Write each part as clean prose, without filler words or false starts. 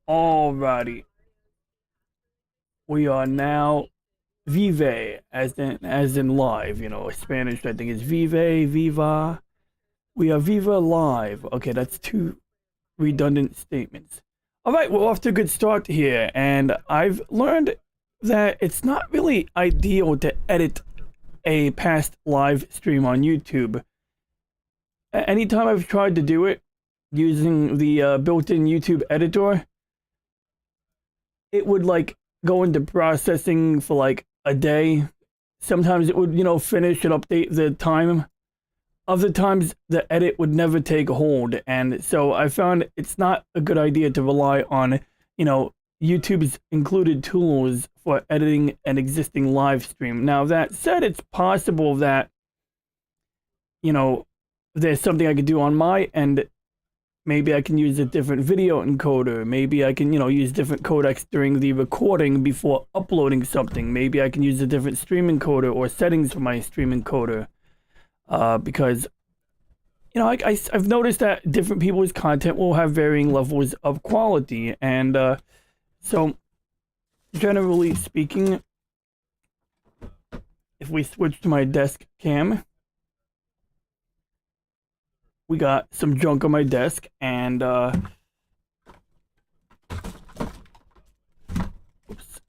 Alrighty, we are now vive, as in live. Spanish I think is vive, viva. We are viva live. Okay, that's two redundant statements. All right, we're off to a good start here, and I've learned that it's not really ideal to edit a past live stream on YouTube. Anytime I've tried to do it using the built-in YouTube editor, it would like go into processing for like a day. Sometimes it would, finish and update the time. Other times the edit would never take hold. And so I found it's not a good idea to rely on, YouTube's included tools for editing an existing live stream. Now, that said, it's possible that, there's something I could do on my end. Maybe I can use a different video encoder. Maybe I can, use different codecs during the recording before uploading something. Maybe I can use a different stream encoder or settings for my stream encoder. Because, I've noticed that different people's content will have varying levels of quality. And so, generally speaking, if we switch to my desk cam, we got some junk on my desk, and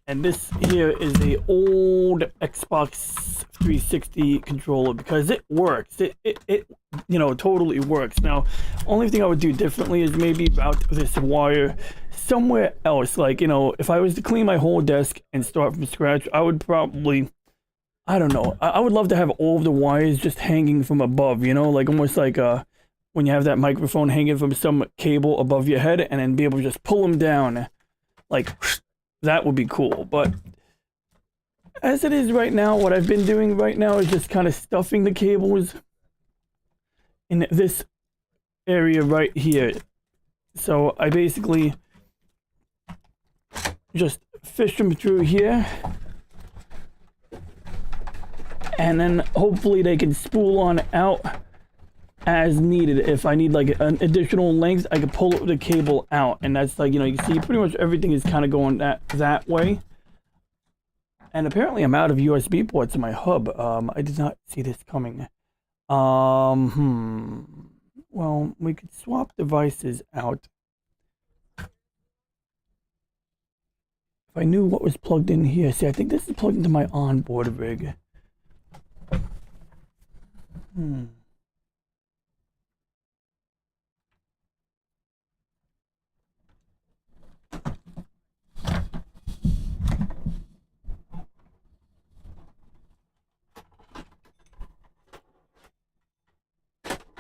this here is a old Xbox 360 controller because it works. It totally works. Now, only thing I would do differently is maybe route this wire somewhere else. Like, if I was to clean my whole desk and start from scratch, I would probably, I don't know. I would love to have all of the wires just hanging from above, like almost like when you have that microphone hanging from some cable above your head, and then be able to just pull them down. Like, that would be cool. But as it is right now, what I've been doing right now is just kind of stuffing the cables in this area right here. So I basically just fish them through here, and then hopefully they can spool on out as needed. If I need like an additional length, I can pull the cable out, and that's like, you can see pretty much everything is kind of going that way. And apparently I'm out of USB ports in my hub. I did not see this coming. Well, we could swap devices out. If I knew what was plugged in here. See, I think this is plugged into my onboard rig.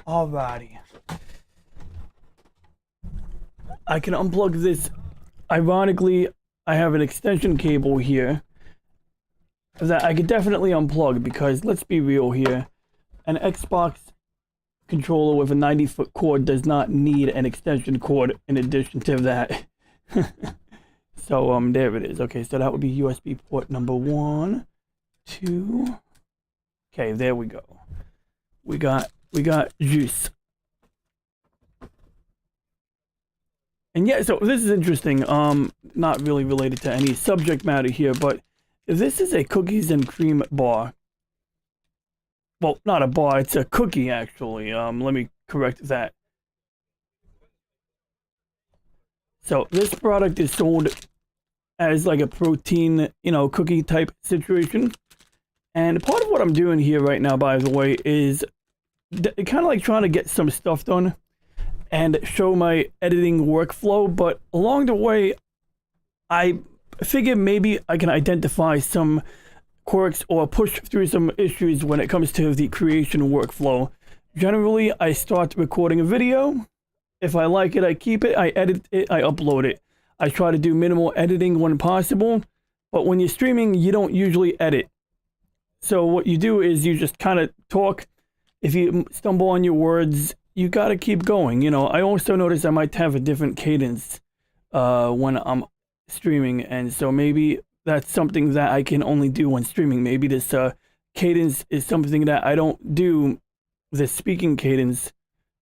Alrighty. I can unplug this. Ironically, I have an extension cable here that I could definitely unplug, because let's be real here. An Xbox controller with a 90-foot cord does not need an extension cord in addition to that. So there it is. Okay, so that would be USB port number 1, 2. Okay, there we go. We got juice. And yeah, so this is interesting. Not really related to any subject matter here, but this is a cookies and cream bar. Well, not a bar, it's a cookie actually. Let me correct that. So this product is sold as like a protein, cookie type situation. And part of what I'm doing here right now, by the way, is kind of like trying to get some stuff done and show my editing workflow. But along the way, I figure maybe I can identify some quirks or push through some issues when it comes to the creation workflow. Generally, I start recording a video. If I like it, I keep it, I edit it, I upload it. I try to do minimal editing when possible, but when you're streaming, you don't usually edit. So what you do is you just kind of talk. If you stumble on your words, you gotta keep going. I also notice I might have a different cadence when I'm streaming, and so maybe that's something that I can only do when streaming. Maybe this cadence is something that I don't do, the speaking cadence,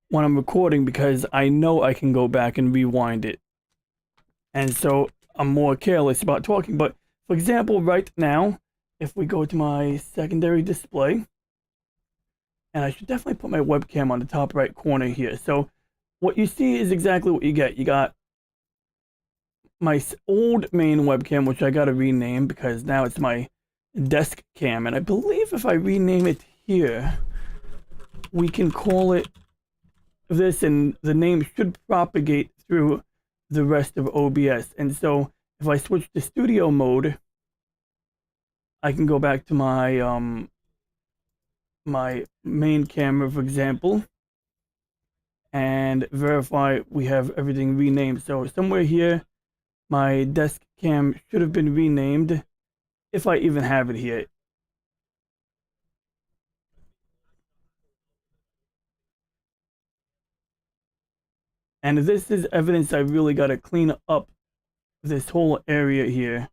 when I'm recording, because I know I can go back and rewind it. And so I'm more careless about talking. But for example, right now, if we go to my secondary display, and I should definitely put my webcam on the top right corner here. So what you see is exactly what you get. You got my old main webcam, which I got to rename because now it's my desk cam. And I believe if I rename it here, we can call it this, and the name should propagate through the rest of OBS. And so if I switch to studio mode, I can go back to my main camera, for example, and verify we have everything renamed. So somewhere here, my desk cam should have been renamed, if I even have it here. And this is evidence I really got to clean up this whole area here.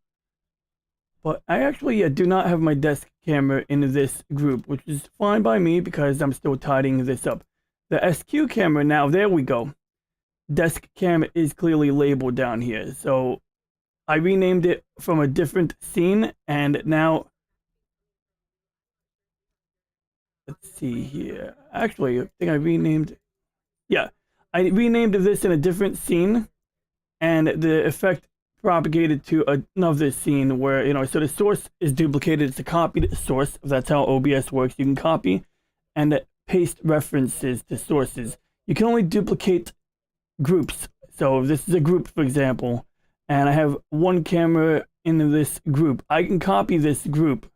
But I actually do not have my desk camera in this group, which is fine by me because I'm still tidying this up. The SQ camera now, there we go. Desk cam is clearly labeled down here. So I renamed it from a different scene, and now let's see here. Actually, I think I renamed, yeah, I renamed this in a different scene, and the effect propagated to another scene where, so the source is duplicated. It's a copied source. That's how OBS works. You can copy and paste references to sources. You can only duplicate groups. So if this is a group, for example, and I have one camera in this group, I can copy this group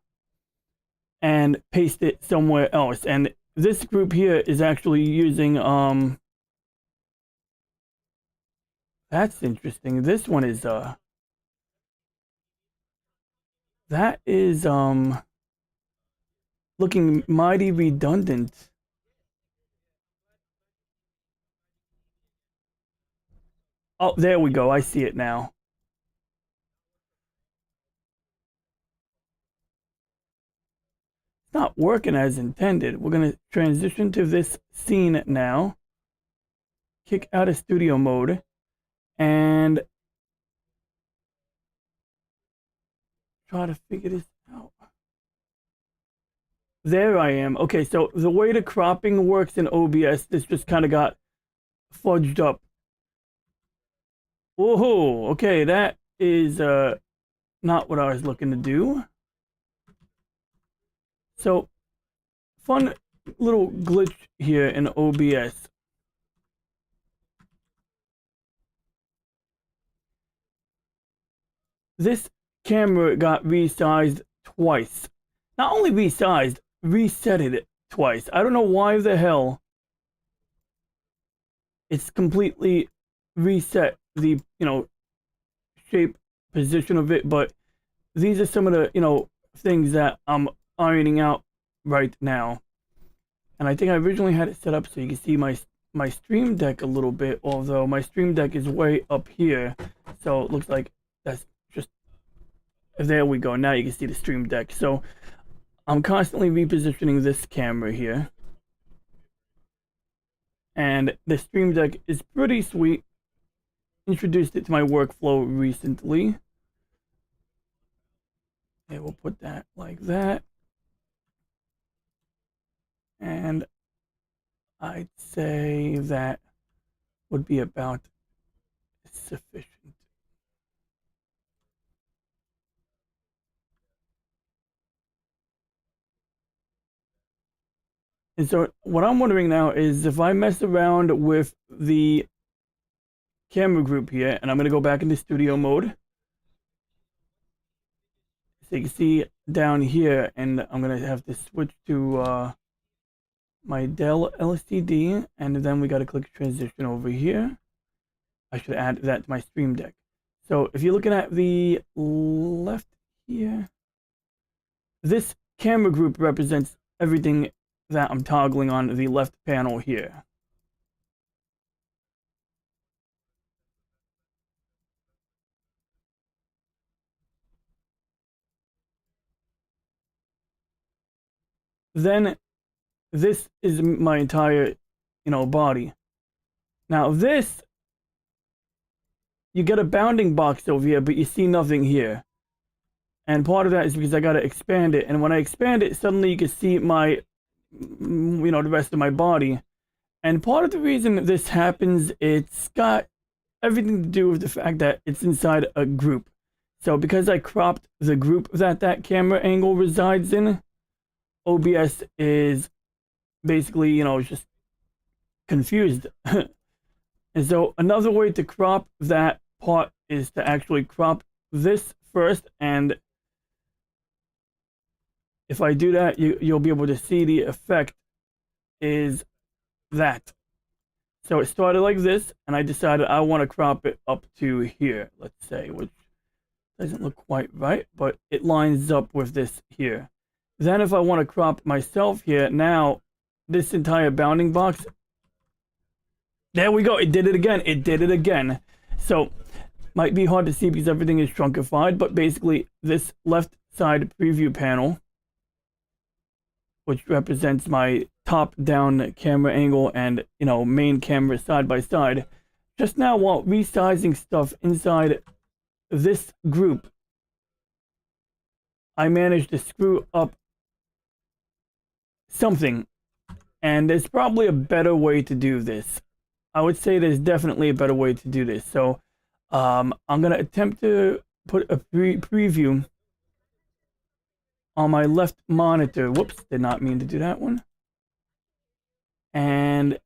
and paste it somewhere else. And this group here is actually using that's interesting. This one is that is looking mighty redundant. Oh, there we go. I see it now. It's not working as intended. We're going to transition to this scene now. Kick out of studio mode and try to figure this out. There I am. Okay, so the way the cropping works in OBS, this just kind of got fudged up. Whoa, okay, that is not what I was looking to do. So, fun little glitch here in OBS. This camera got resized twice. Not only resized, reset it twice. I don't know why the hell it's completely reset the, shape, position of it, but these are some of the, things that I'm ironing out right now. And I think I originally had it set up so you can see my Stream Deck a little bit, although my Stream Deck is way up here. So it looks like that's just, there we go. Now you can see the Stream Deck. So I'm constantly repositioning this camera here. And the Stream Deck is pretty sweet. Introduced it to my workflow recently. Okay, we'll put that like that. And I'd say that would be about sufficient. And so what I'm wondering now is if I mess around with the camera group here, and I'm going to go back into studio mode. So you can see down here, and I'm going to have to switch to my Dell LCD, and then we got to click transition over here. I should add that to my Stream Deck. So if you're looking at the left here, this camera group represents everything that I'm toggling on the left panel here. Then this is my entire, body. Now this, you get a bounding box over here, but you see nothing here. And part of that is because I got to expand it. And when I expand it, suddenly you can see my, the rest of my body. And part of the reason this happens, it's got everything to do with the fact that it's inside a group. So because I cropped the group that camera angle resides in, OBS is basically, just confused. And so another way to crop that part is to actually crop this first. And if I do that, you'll be able to see the effect is that. So it started like this, and I decided I want to crop it up to here, let's say, which doesn't look quite right, but it lines up with this here. Then if I want to crop myself here, now this entire bounding box, there we go, it did it again, it did it again. So might be hard to see because everything is trunkified, but basically this left side preview panel, which represents my top-down camera angle and, main camera side by side. Just now, while resizing stuff inside this group, I managed to screw up something. And there's probably a better way to do this. I would say there's definitely a better way to do this. So I'm going to attempt to put a preview on my left monitor. Whoops, did not mean to do that one. And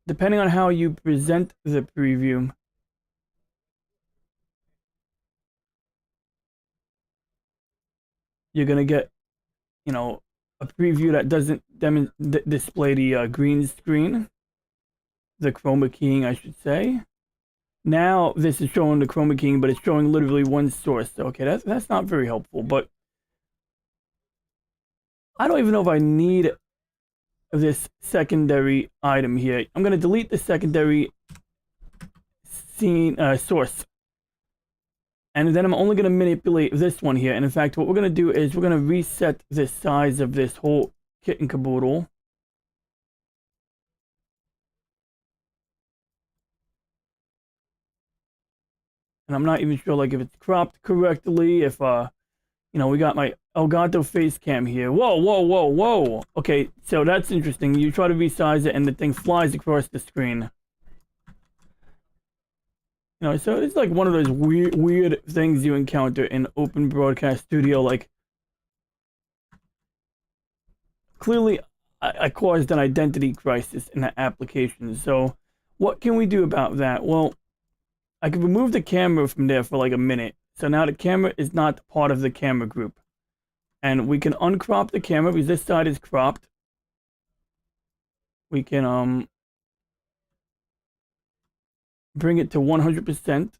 depending on how you present the preview, you're going to get, a preview that doesn't display the green screen, the chroma keying, I should say. Now this is showing the chroma keying, but it's showing literally one source. Okay, that's not very helpful, but I don't even know if I need this secondary item here. I'm going to delete the secondary scene source. And then I'm only going to manipulate this one here. And in fact, what we're going to do is we're going to reset the size of this whole kit and caboodle. And I'm not even sure if it's cropped correctly, if we got my Elgato face cam here. Whoa, whoa, whoa, whoa. Okay, so that's interesting. You try to resize it and the thing flies across the screen. So it's like one of those weird things you encounter in Open Broadcast Studio. Clearly, I caused an identity crisis in that application. So what can we do about that? Well, I can remove the camera from there for a minute. So now the camera is not part of the camera group. And we can uncrop the camera because this side is cropped. We can bring it to 100%.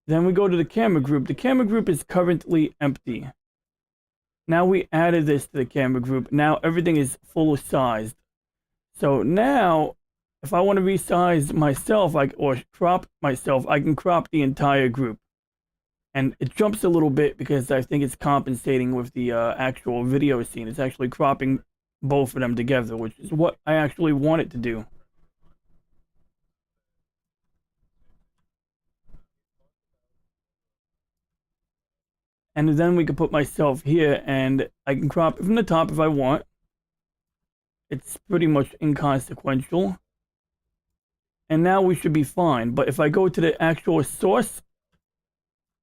Then we go to the camera group. The camera group is currently empty. Now we added this to the camera group. Now everything is full sized. So now, if I want to resize myself, or crop myself, I can crop the entire group. And it jumps a little bit because I think it's compensating with the actual video scene. It's actually cropping both of them together, which is what I actually want it to do. And then we can put myself here, and I can crop it from the top if I want. It's pretty much inconsequential. And now we should be fine. But if I go to the actual source,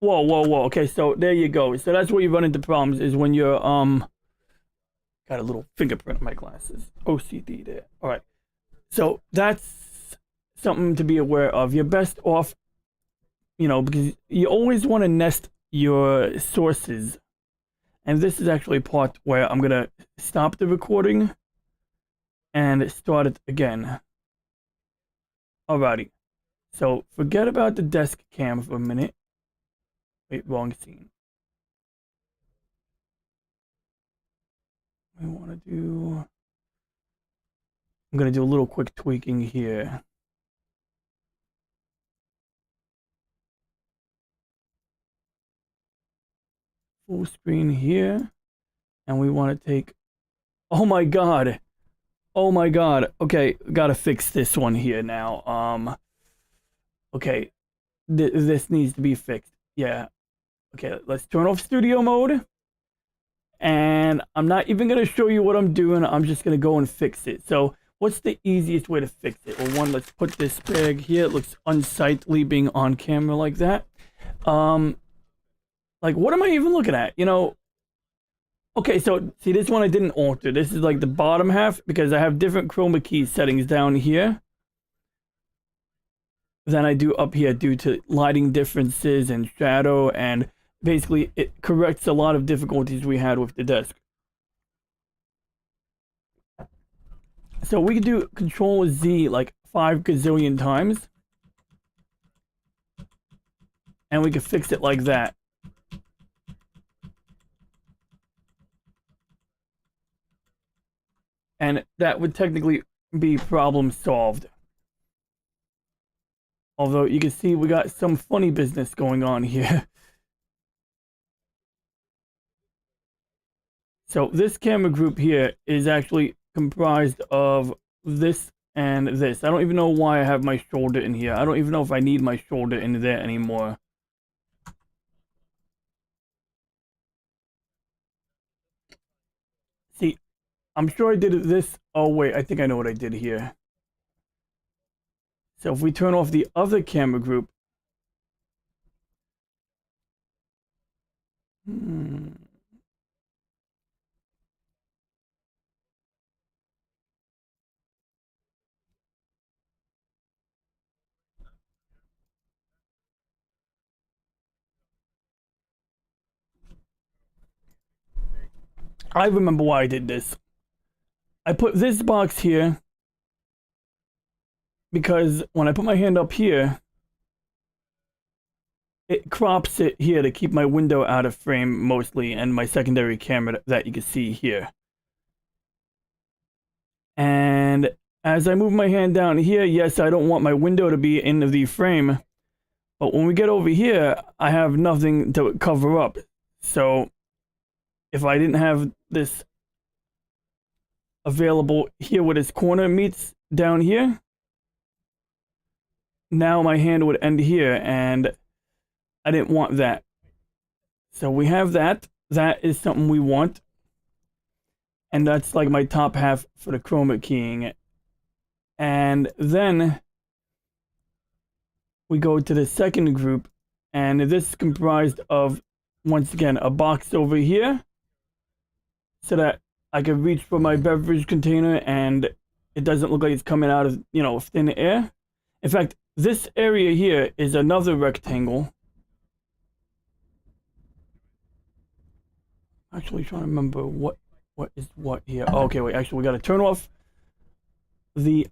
whoa, whoa, whoa. Okay, so there you go. So that's where you run into problems, is when you're got a little fingerprint on my glasses. OCD there. All right. So that's something to be aware of. You're best off, because you always want to nest your sources. And this is actually a part where I'm gonna stop the recording and start it again. Alrighty. So forget about the desk cam for a minute. Wait, wrong scene. We want to do... I'm going to do a little quick tweaking here. Full screen here. And we want to take... Oh my god! Oh my god. Okay, gotta fix this one here now. Okay, this needs to be fixed. Yeah. Okay, let's turn off studio mode. And I'm not even going to show you what I'm doing. I'm just going to go and fix it. So what's the easiest way to fix it? Well, one, let's put this bag here. It looks unsightly being on camera like that. Like, what am I even looking at? You know, okay, so see, this one I didn't alter. This is like the bottom half because I have different chroma key settings down here than I do up here due to lighting differences and shadow, and basically it corrects a lot of difficulties we had with the desk. So we can do Control Z like 5 gazillion times, and we can fix it like that. And that would technically be problem solved. Although you can see we got some funny business going on here. So this camera group here is actually comprised of this and this. I don't even know why I have my shoulder in here. I don't even know if I need my shoulder in there anymore. See, I'm sure I did this. Oh, wait, I think I know what I did here. So if we turn off the other camera group, I remember why I did this. I put this box here because when I put my hand up here, it crops it here to keep my window out of frame mostly, and my secondary camera that you can see here. And as I move my hand down here, yes, I don't want my window to be in the frame, but when we get over here, I have nothing to cover up. So if I didn't have this available here where this corner meets down here, now my hand would end here, and I didn't want that. So we have that. That is something we want. And that's like my top half for the chroma keying. And then we go to the second group, and this is comprised of, once again, a box over here so that I can reach for my beverage container and it doesn't look like it's coming out of, you know, thin air. In fact, this area here is another rectangle. Actually trying to remember what is what here. Oh, okay, wait, actually we got to turn off the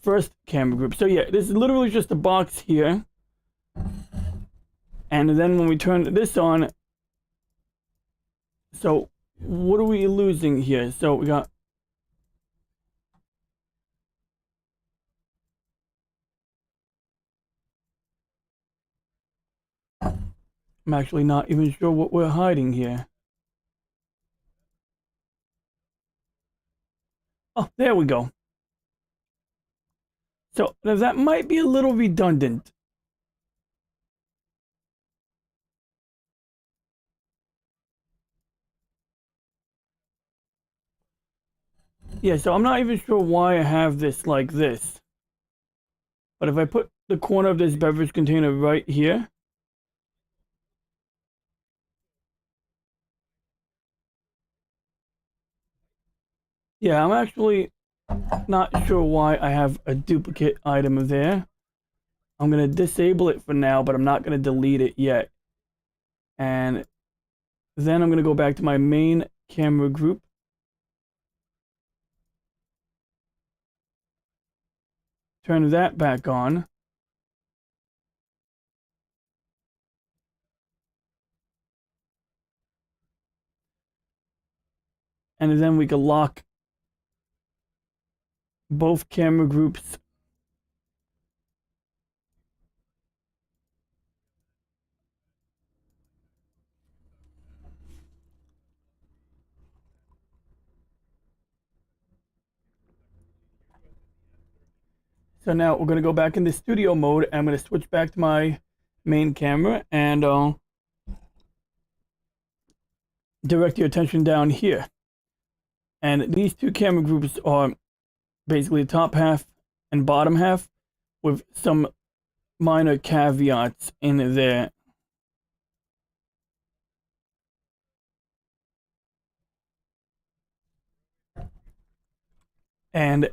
first camera group. So yeah, this is literally just a box here. And then when we turn this on, so what are we losing here? So we got, I'm actually not even sure what we're hiding here. Oh, there we go. So that might be a little redundant. Yeah, so I'm not even sure why I have this like this. But if I put the corner of this beverage container right here, yeah, I'm actually not sure why I have a duplicate item there. I'm going to disable it for now, but I'm not going to delete it yet. And then I'm going to go back to my main camera group. Turn that back on. And then we can lock both camera groups. So now we're gonna go back into studio mode. I'm gonna switch back to my main camera and direct your attention down here. And these two camera groups are basically the top half and bottom half with some minor caveats in there. And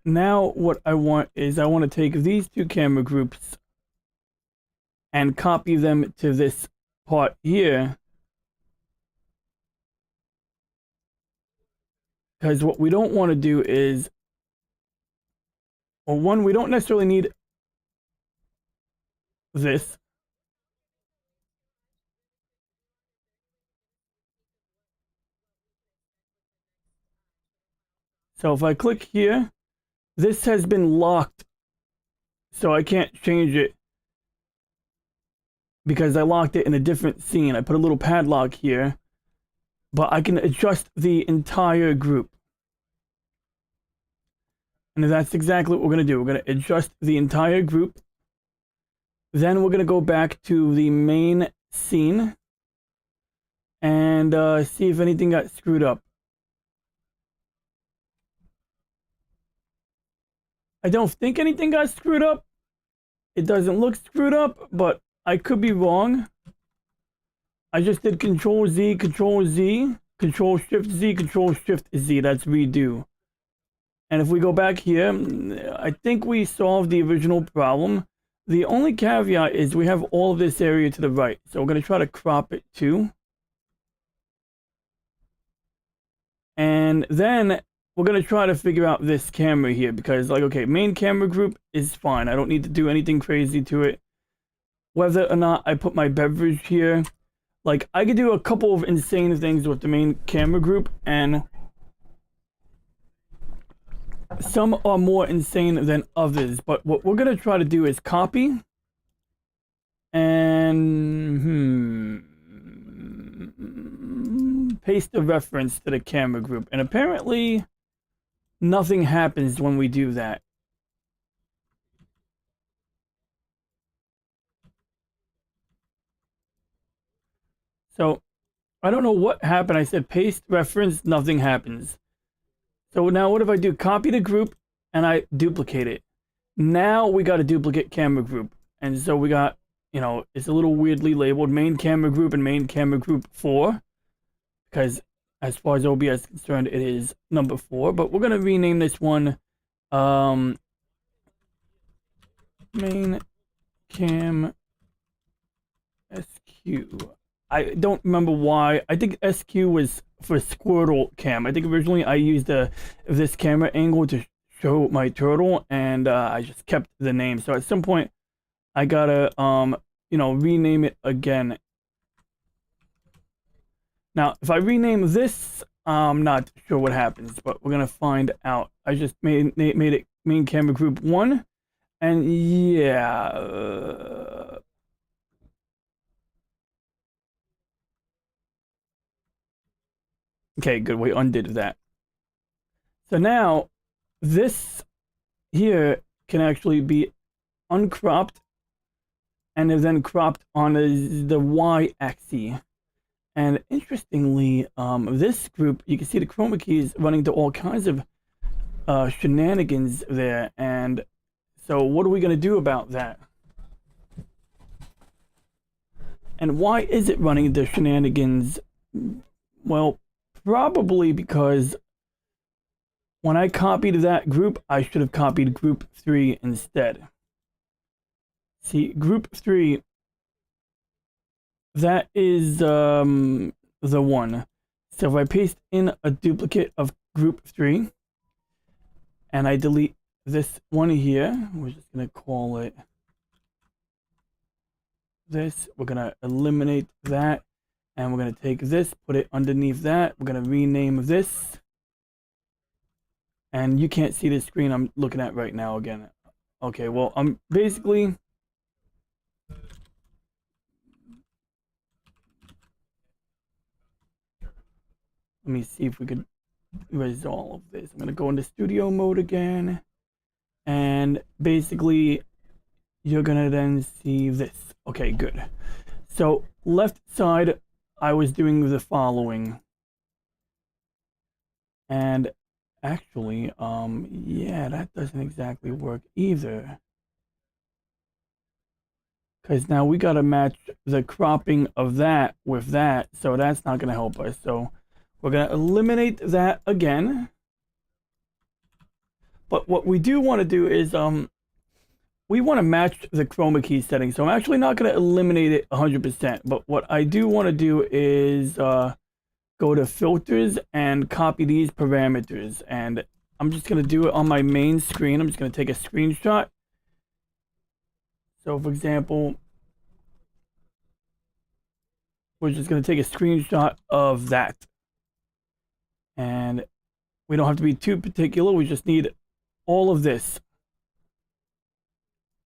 now what I want is I want to take these two camera groups and copy them to this part here. Because what we don't want to do is, well, one, we don't necessarily need this. So if I click here, this has been locked, so I can't change it because I locked it in a different scene. I put a little padlock here, but I can adjust the entire group. And that's exactly what we're going to do. We're going to adjust the entire group. Then we're going to go back to the main scene and see if anything got screwed up. I don't think anything got screwed up. It doesn't look screwed up, but I could be wrong. I just did Control Z, Control Z, Control Shift Z, Control Shift Z. That's redo. And if we go back here, I think we solved the original problem. The only caveat is we have all of this area to the right. So we're going to try to crop it too. And then we're going to try to figure out this camera here because, like, okay, main camera group is fine. I don't need to do anything crazy to it. Whether or not I put my beverage here, like, I could do a couple of insane things with the main camera group, and some are more insane than others. But what we're going to try to do is copy and paste the reference to the camera group. And apparently nothing happens when we do that. So I don't know what happened. I said paste reference, nothing happens. So now what if I do copy the group and I duplicate it? Now we got a duplicate camera group. And so we got, you know, it's a little weirdly labeled main camera group and main camera group 4. Because as far as OBS is concerned, it is number 4. But we're going to rename this one main cam SQ. I don't remember why. I think SQ was for Squirtle cam. I think originally I used this camera angle to show my turtle, and I just kept the name. So at some point, I gotta you know, rename it again. Now, if I rename this, I'm not sure what happens, but we're gonna find out. I just made it main camera group 1, and yeah. Okay, good. We undid that. So now this here can actually be uncropped and then cropped on the y-axis. And interestingly, this group, you can see the chroma keys running to all kinds of shenanigans there. And so what are we going to do about that? And why is it running the shenanigans? Well, probably because when I copied that group, I should have copied group 3 instead. See, group 3, that is the one. So if I paste in a duplicate of group 3 and I delete this one here, we're just going to call it this. We're going to eliminate that. And we're going to take this, put it underneath that. We're going to rename this. And you can't see the screen I'm looking at right now again. Okay, well, I'm basically... Let me see if we could resolve this. I'm going to go into studio mode again. And basically, you're gonna then see this. Okay, good. So left side, I was doing the following. And actually, yeah, that doesn't exactly work either. Because now we got to match the cropping of that with that, so that's not going to help us. So we're going to eliminate that again. But what we do want to do is we want to match the chroma key setting. So I'm actually not going to eliminate it 100%. But what I do want to do is go to filters and copy these parameters. And I'm just going to do it on my main screen. I'm just going to take a screenshot. So for example, we're just going to take a screenshot of that. And we don't have to be too particular. We just need all of this.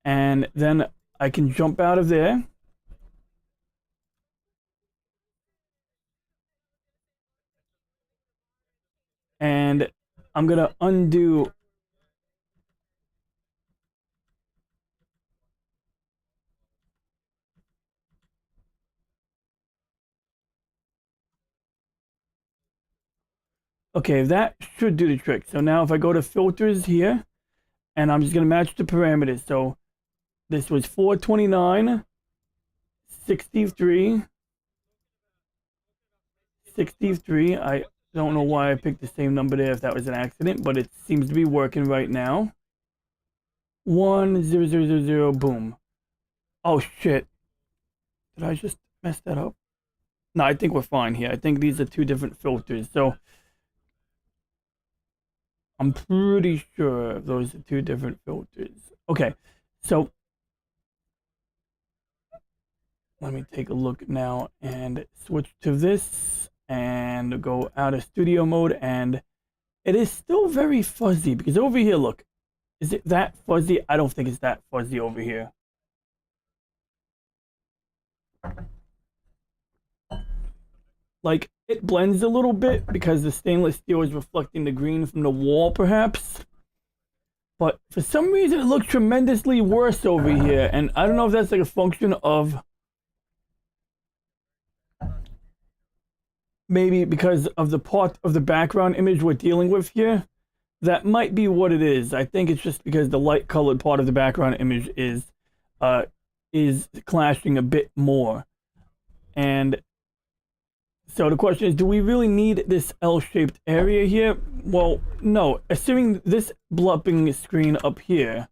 And then I can jump out of there. And I'm going to undo. Okay, that should do the trick. So now if I go to filters here, and I'm just going to match the parameters. So this was 429, 63, 63. I don't know why I picked the same number there if that was an accident, but it seems to be working right now. 1000, boom. Oh shit. Did I just mess that up? No, I think we're fine here. I think these are two different filters. So I'm pretty sure those are two different filters. Okay, so let me take a look now and switch to this and go out of studio mode. And it is still very fuzzy because over here, look, is it that fuzzy? I don't think it's that fuzzy over here. Like, it blends a little bit because the stainless steel is reflecting the green from the wall, perhaps. But for some reason, it looks tremendously worse over here. And I don't know if that's like a function of maybe because of the part of the background image we're dealing with here. That might be what it is. I think it's just because the light colored part of the background image is clashing a bit more. And so the question is, do we really need this L-shaped area here? Well, no. Assuming this blopping screen up here.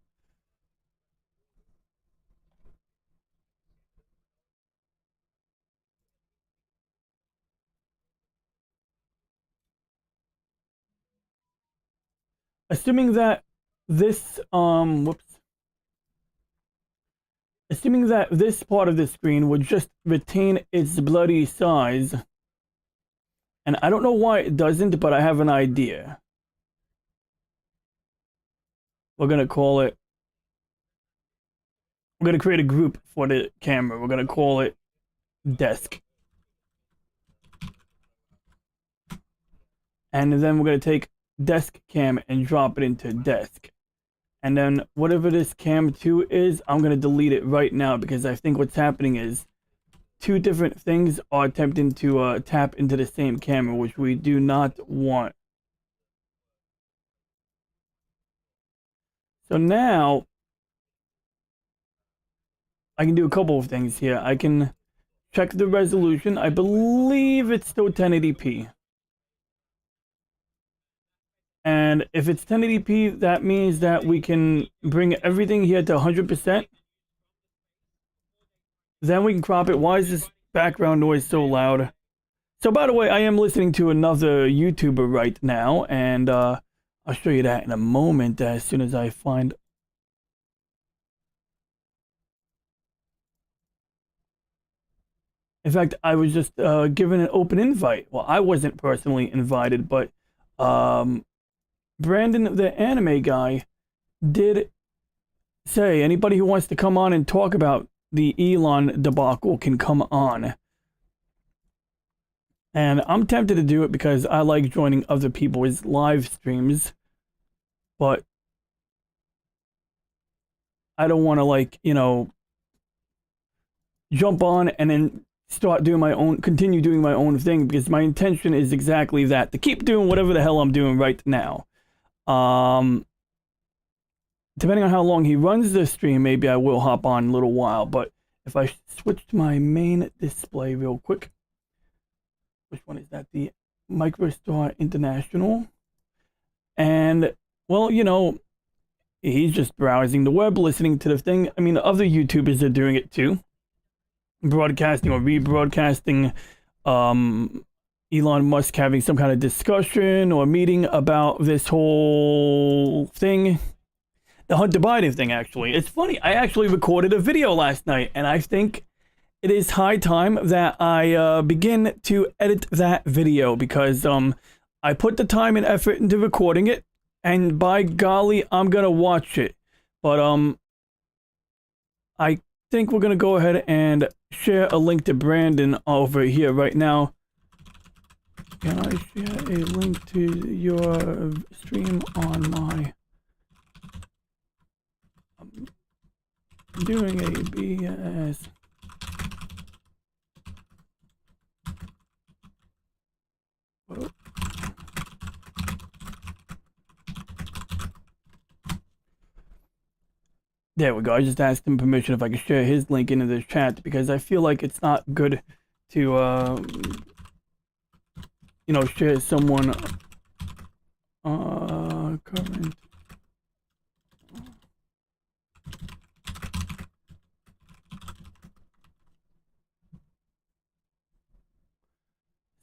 Assuming that this, assuming that this part of the screen would just retain its bloody size. And I don't know why it doesn't, but I have an idea. We're going to call it, we're going to create a group for the camera. We're going to call it desk. And then we're going to take desk cam and drop it into desk. And then whatever this cam 2 is, I'm going to delete it right now because I think what's happening is two different things are attempting to tap into the same camera, which we do not want. So now I can do a couple of things here. I can check the resolution. I believe it's still 1080p. And if it's 1080p, that means that we can bring everything here to 100%. Then we can crop it. Why is this background noise so loud? So by the way, I am listening to another YouTuber right now, and I'll show you that in a moment as soon as I find... In fact, I was just given an open invite. Well, I wasn't personally invited, but Brandon, the anime guy, did say anybody who wants to come on and talk about the Elon debacle can come on. And I'm tempted to do it because I like joining other people's live streams. But I don't want to like, jump on and then start doing my own, continue doing my own thing, because my intention is exactly that, to keep doing whatever the hell I'm doing right now. Depending on how long he runs the stream, maybe I will hop on a little while. But if I switch to my main display real quick, which one is that? The MicroStar International. And, well, he's just browsing the web, listening to the thing. I mean, other YouTubers are doing it too. Broadcasting or rebroadcasting Elon Musk having some kind of discussion or meeting about this whole thing. The Hunter Biden thing, actually. It's funny. I actually recorded a video last night, and I think it is high time that I begin to edit that video, because I put the time and effort into recording it, and by golly, I'm going to watch it. But I think we're going to go ahead and share a link to Brandon over here right now. Can I share a link to your stream on my... I'm doing a BS. Whoa. There we go. I just asked him permission if I could share his link into the chat, because I feel like it's not good to, share someone, current.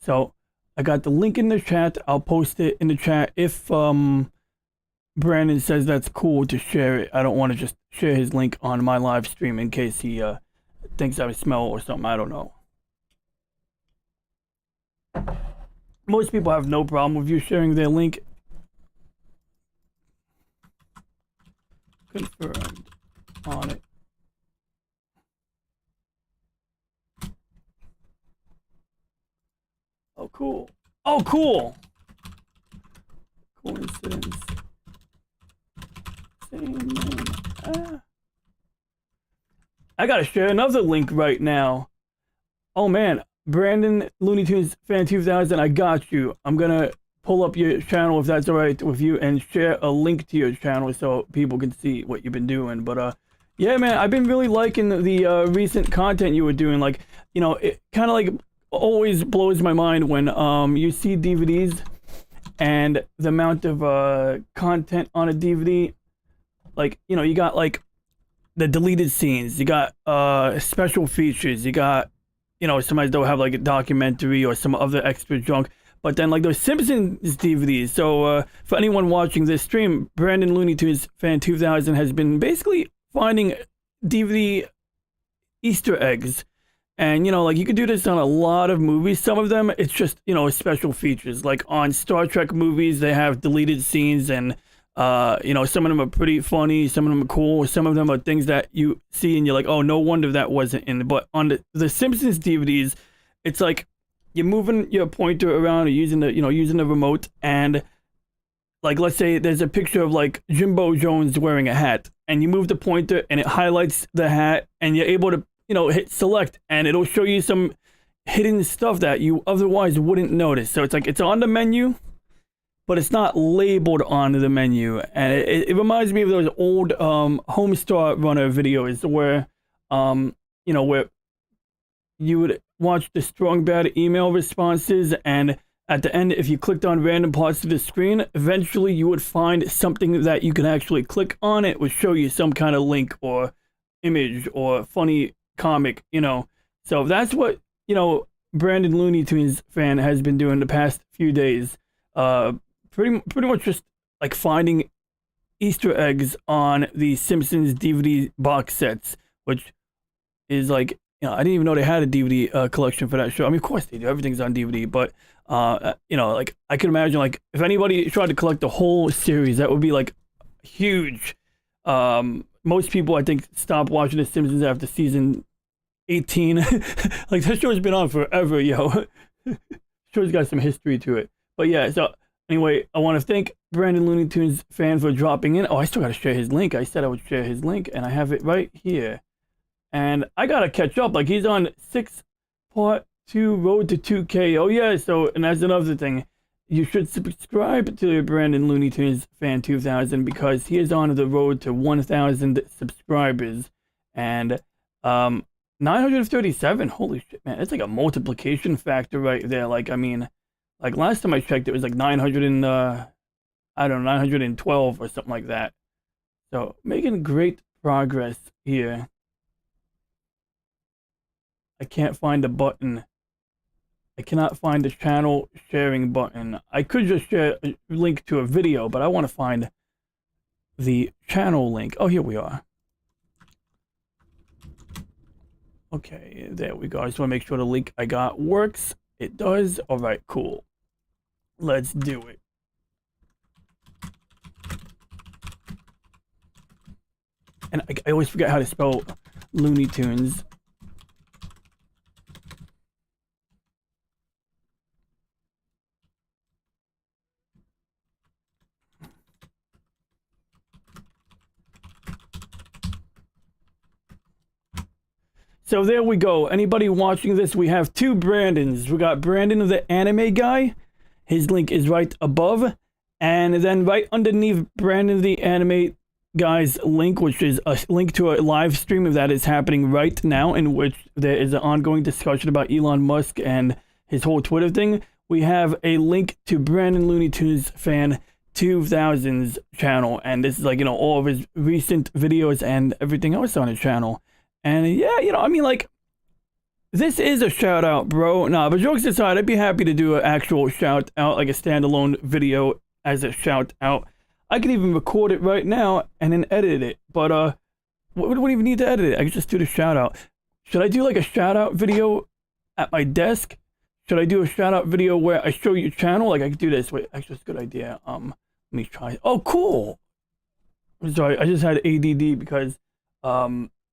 So I got the link in the chat. I'll post it in the chat if Brandon says that's cool to share it. I don't want to just share his link on my live stream in case he thinks I smell or something. I don't know. Most people have no problem with you sharing their link. Confirmed on it. Oh, cool. Oh, cool. Coincidence. Same name. I gotta share another link right now. Oh man, Brandon Looney Tunes Fan 2000, I got you. I'm gonna pull up your channel if that's alright with you and share a link to your channel so people can see what you've been doing. But yeah, man, I've been really liking the recent content you were doing. Like, it kind of like always blows my mind when you see DVDs and the amount of content on a DVD. Like, you got like the deleted scenes, you got special features, you got, sometimes they'll have like a documentary or some other extra junk. But then like those Simpsons DVDs. So for anyone watching this stream, Brandon Looney Tunes Fan 2000 has been basically finding DVD Easter eggs. And, like, you could do this on a lot of movies. Some of them, it's just, special features. Like, on Star Trek movies, they have deleted scenes, and, some of them are pretty funny, some of them are cool, some of them are things that you see and you're like, oh, no wonder that wasn't in. But on the Simpsons DVDs, it's like you're moving your pointer around or using the remote, and, like, let's say there's a picture of, like, Jimbo Jones wearing a hat, and you move the pointer, and it highlights the hat, and you're able to hit select, and it'll show you some hidden stuff that you otherwise wouldn't notice. So it's like it's on the menu, but it's not labeled on the menu. And it reminds me of those old Homestar Runner videos where, where you would watch the strong bad email responses, and at the end, if you clicked on random parts of the screen, eventually you would find something that you can actually click on. It would show you some kind of link or image or funny comic, so that's what Brandon Looney Tunes Fan has been doing the past few days, pretty much just like finding Easter eggs on the Simpsons DVD box sets, which is like, I didn't even know they had a DVD collection for that show. I mean, of course they do, everything's on DVD, but like I can imagine, like, if anybody tried to collect the whole series, that would be like huge. Most people, I think, stop watching The Simpsons after season 18. Like, that show's been on forever, yo. Show's got some history to it. But yeah, so Anyway, I want to thank Brandon Looney Tunes fan for dropping in. Oh, I still got to share his link. I said I would share his link, and I have it right here. And I got to catch up. Like, he's on 6-part 2 Road to 2K. Oh, yeah. So, and that's another thing. You should subscribe to Brandon Looney Tunes Fan 2000 because he is on the road to 1,000 subscribers. And 937. Holy shit, man. It's like a multiplication factor right there. Like, I mean, like last time I checked, it was like 900 and, I don't know, 912 or something like that. So, making great progress here. I can't find the button. I cannot find the channel sharing button. I could just share a link to a video, but I want to find the channel link. Oh, here we are. Okay, there we go. I just want to make sure the link I got works. It does. All right, cool. Let's do it. And I always forget how to spell Looney Tunes. So there we go. Anybody watching this, we have two Brandons. We got Brandon, the anime guy. His link is right above. And then right underneath Brandon, the anime guy's link, which is a link to a live stream that is happening right now, in which there is an ongoing discussion about Elon Musk and his whole Twitter thing. We have a link to Brandon Looney Tunes Fan 2000's channel. And this is like, you know, all of his recent videos and everything else on his channel. And yeah, you know, I mean, like, this is a shout out, bro. Nah, but jokes aside, I'd be happy to do an actual shout out, like a standalone video as a shout out. I could even record it right now and then edit it. But what do we even need to edit it? I could just do the shout out. Should I do like a shout out video at my desk? Should I do a shout out video where I show you channel? Like I could do this. Wait, actually, it's a good idea. Let me try. Oh, cool. I'm sorry, I just had ADD because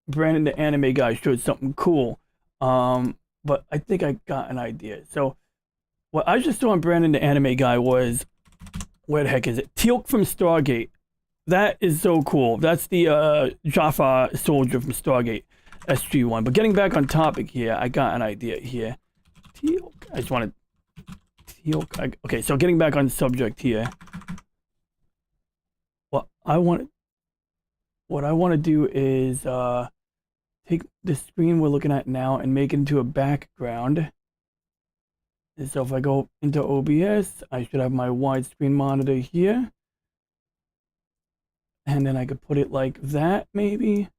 Brandon the anime guy showed something cool, but I think I got an idea. So what I just saw on Brandon the anime guy was, where the heck is it? Teal'c from Stargate. That is so cool. That's the Jaffa soldier from Stargate, SG-1. But getting back on topic here, I got an idea here. Teal'c. I just wanted Teal'c. Okay, so getting back on subject here. What I want to do is take the screen we're looking at now and make it into a background. And so if I go into OBS, I should have my widescreen monitor here. And then I could put it like that, maybe.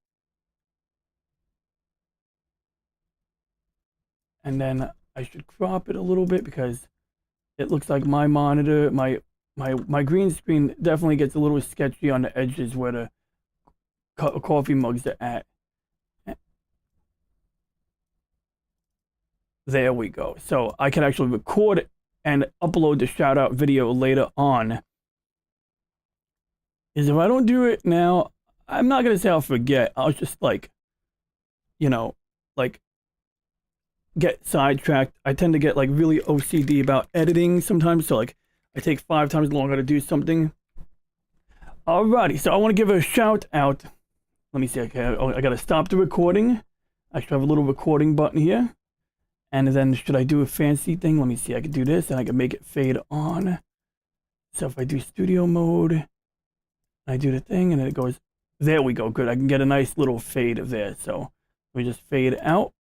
And then I should crop it a little bit because it looks like my monitor, my green screen definitely gets a little sketchy on the edges where the coffee mugs are at. There we go. So I can actually record and upload the shout out video later on. Is if I don't do it now, I'm not going to say I'll forget. I'll just like, you know, like get sidetracked. I tend to get like really OCD about editing sometimes. So like I take 5 times longer to do something. Alrighty. So I want to give a shout out. Let me see. Okay. I got to stop the recording. I should have a little recording button here. And then should I do a fancy thing? Let me see. I could do this and I can make it fade on. So if I do studio mode, I do the thing and then it goes, there we go. Good. I can get a nice little fade of there. So we just fade out.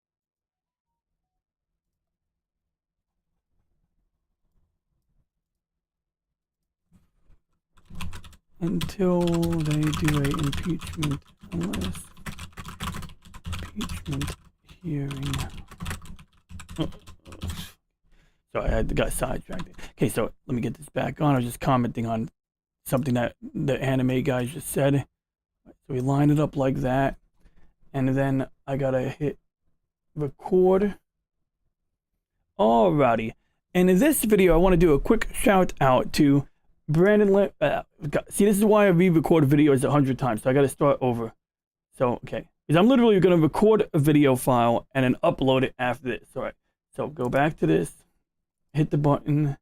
Until they do a impeachment, unless impeachment hearing. So I got sidetracked. Okay, so let me get this back on. I was just commenting on something that the anime guys just said. So we line it up like that. And then I gotta hit record. Alrighty. And in this video, I want to do a quick shout out to Brandon. See, this is why I re-record videos 100 times. So I gotta start over. So, okay. Because I'm literally gonna record a video file and then upload it after this. Alright. So go back to this. Hit the button.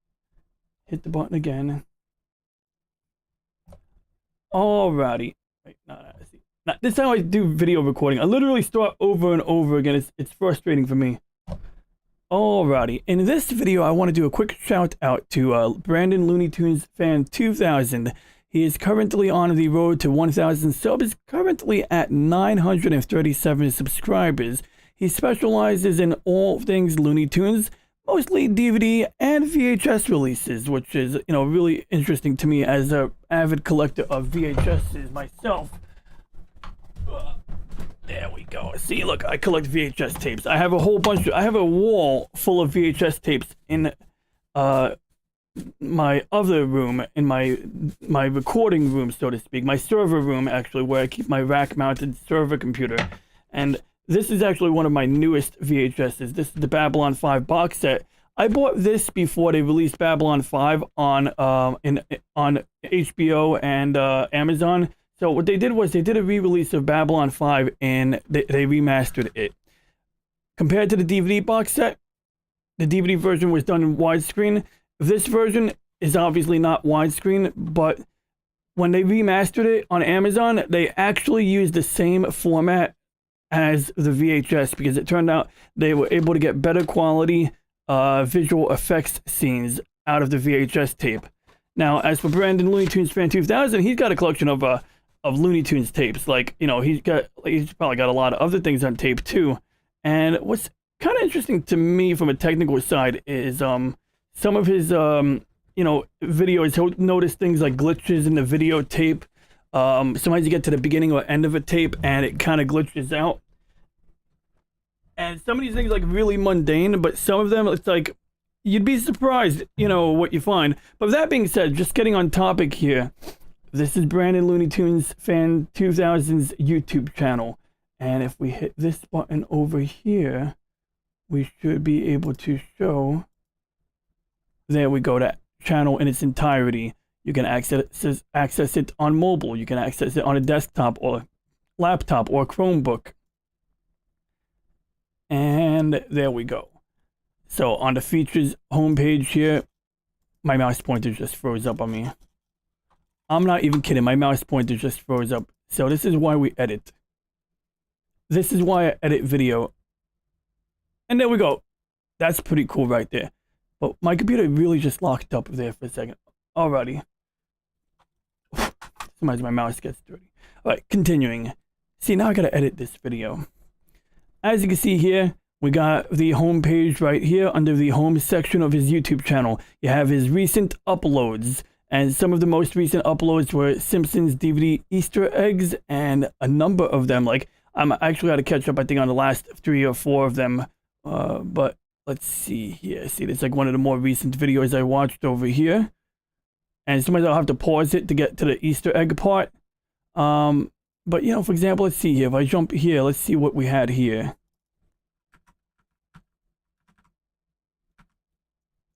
Hit the button again. Alrighty. Wait, no, see. Now, this is how I do video recording. I literally start over and over again. It's frustrating for me. Alrighty. In this video, I want to do a quick shout out to Brandon Looney Tunes Fan 2000. He is currently on the road to 1,000 subs, currently at 937 subscribers. He specializes in all things Looney Tunes, mostly DVD and VHS releases, which is, really interesting to me as an avid collector of VHSs myself. There we go. See, look, I collect VHS tapes. I have a whole bunch. I have a wall full of VHS tapes in my other room, in my recording room, so to speak, my server room, actually, where I keep my rack-mounted server computer. And this is actually one of my newest VHSs. This is the Babylon 5 box set. I bought this before they released Babylon 5 on HBO and Amazon. So what they did was they did a re-release of Babylon 5 and they remastered it. Compared to the DVD box set, the DVD version was done in widescreen. This version is obviously not widescreen, but when they remastered it on Amazon, they actually used the same format as the VHS because it turned out they were able to get better quality visual effects scenes out of the VHS tape. Now, as for Brandon Looney Tunes Fan 2000, he's got a collection of Looney Tunes tapes. Like, he's probably got a lot of other things on tape too. And what's kind of interesting to me from a technical side is some of his videos. He'll notice things like glitches in the videotape. Sometimes you get to the beginning or end of a tape and it kind of glitches out. And some of these things like really mundane, but some of them it's like you'd be surprised, what you find. But with that being said, just getting on topic here, this is Brandon Looney Tunes Fan 2000's YouTube channel. And if we hit this button over here, we should be able to show. There we go, that channel in its entirety. You can access it on mobile. You can access it on a desktop or laptop or Chromebook. And there we go. So on the features homepage here, my mouse pointer just froze up on me. I'm not even kidding. My mouse pointer just froze up. So this is why we edit. This is why I edit video. And there we go. That's pretty cool right there. But my computer really just locked up there for a second. Alrighty. Sometimes my mouse gets dirty. Alright, continuing. See, now I gotta edit this video. As you can see here, we got the home page right here under the home section of his YouTube channel. You have his recent uploads. And some of the most recent uploads were Simpsons DVD Easter eggs, and a number of them. Like, I'm actually got to catch up, I think, on the last 3 or 4 of them. But let's see here. See, it's like one of the more recent videos I watched over here. And sometimes I'll have to pause it to get to the Easter egg part. But, for example, let's see here. If I jump here, let's see what we had here.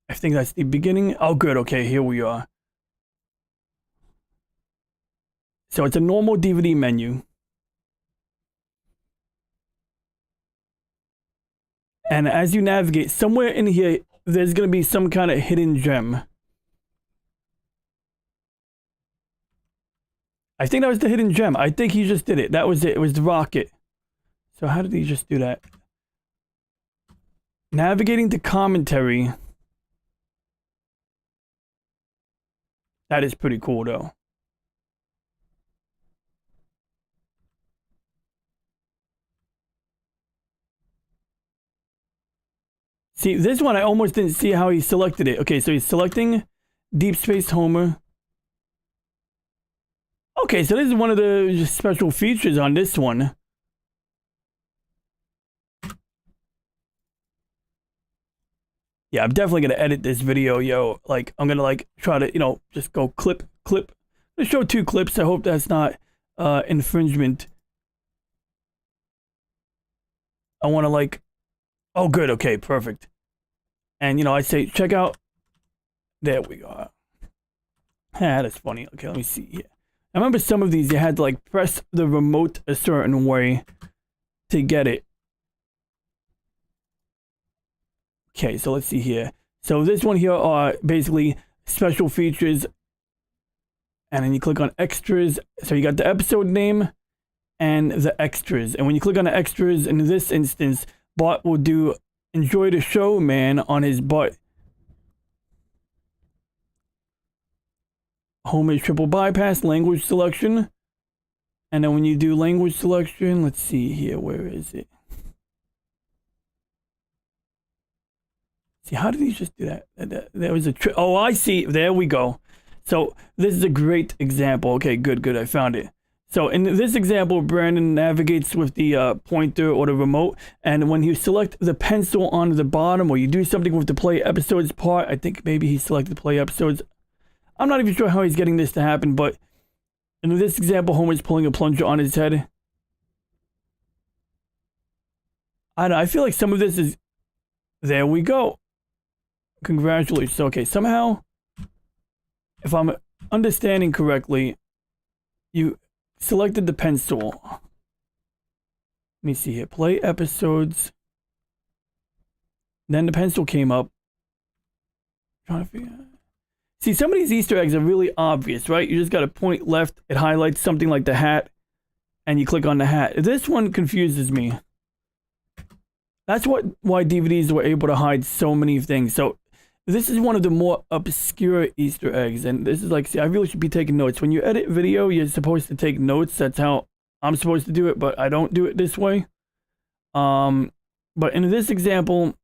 I think that's the beginning. Oh, good. Okay, here we are. So it's a normal DVD menu. And as you navigate, somewhere in here, there's going to be some kind of hidden gem. I think that was the hidden gem. I think he just did it. That was it. It was the rocket. So how did he just do that? Navigating to commentary. That is pretty cool, though. See, this one I almost didn't see how he selected it. Okay, so he's selecting Deep Space Homer. Okay, so this is one of the special features on this one. Yeah, I'm definitely going to edit this video, yo. Like, I'm going to, like, try to, just go clip. Let's show 2 clips. I hope that's not infringement. I want to, like... Oh, good. Okay, perfect. And, I say, check out... There we go. That is funny. Okay, let me see here. I remember some of these, you had to, like, press the remote a certain way to get it. Okay, so let's see here. So this one here are basically special features, and then you click on extras. So you got the episode name and the extras. And when you click on the extras, in this instance, Bart will do "Enjoy the Show, Man" on his butt. Home is triple bypass, language selection. And then when you do language selection, let's see here, where is it? See, how did he just do that? There was a oh, I see. There we go. So this is a great example. Okay, good. I found it. So in this example, Brandon navigates with the pointer or the remote, and when you select the pencil on the bottom, or you do something with the play episodes part, I think maybe he selected play episodes. I'm not even sure how he's getting this to happen, but in this example, Homer's pulling a plunger on his head. I don't know, I feel like some of this is... There we go. Congratulations. Okay, somehow, if I'm understanding correctly, you selected the pencil. Let me see here. Play episodes. Then the pencil came up. Trying to figure out. See, some of these Easter eggs are really obvious, right? You just got to point left. It highlights something like the hat, and you click on the hat. This one confuses me. That's why DVDs were able to hide so many things. So this is one of the more obscure Easter eggs, and this is like, see, I really should be taking notes. When you edit video, you're supposed to take notes. That's how I'm supposed to do it, but I don't do it this way. But in this example,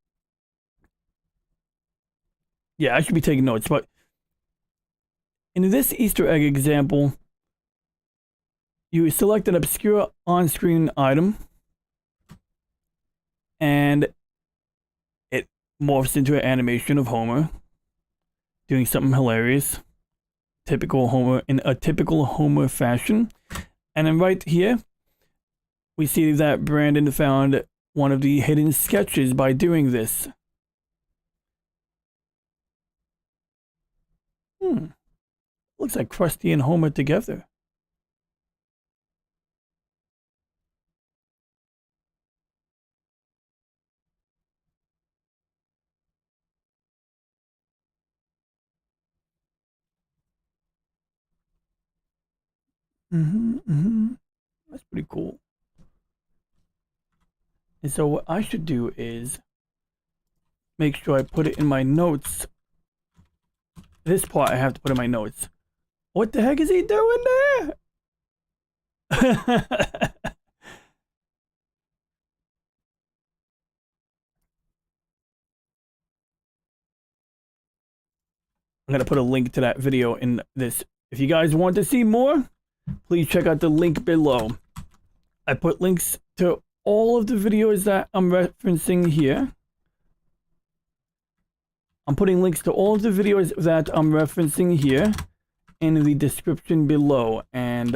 yeah, I should be taking notes, but in this Easter egg example, you select an obscure on-screen item, and it morphs into an animation of Homer doing something hilarious, typical Homer, in a typical Homer fashion. And then right here, we see that Brandon found one of the hidden sketches by doing this. Looks like Krusty and Homer together. That's pretty cool. And so what I should do is make sure I put it in my notes. This part I have to put in my notes. What the heck is he doing there? I'm going to put a link to that video in this. If you guys want to see more, please check out the link below. I put links to all of the videos that I'm referencing here. I'm putting links to all of the videos that I'm referencing here in the description below. And,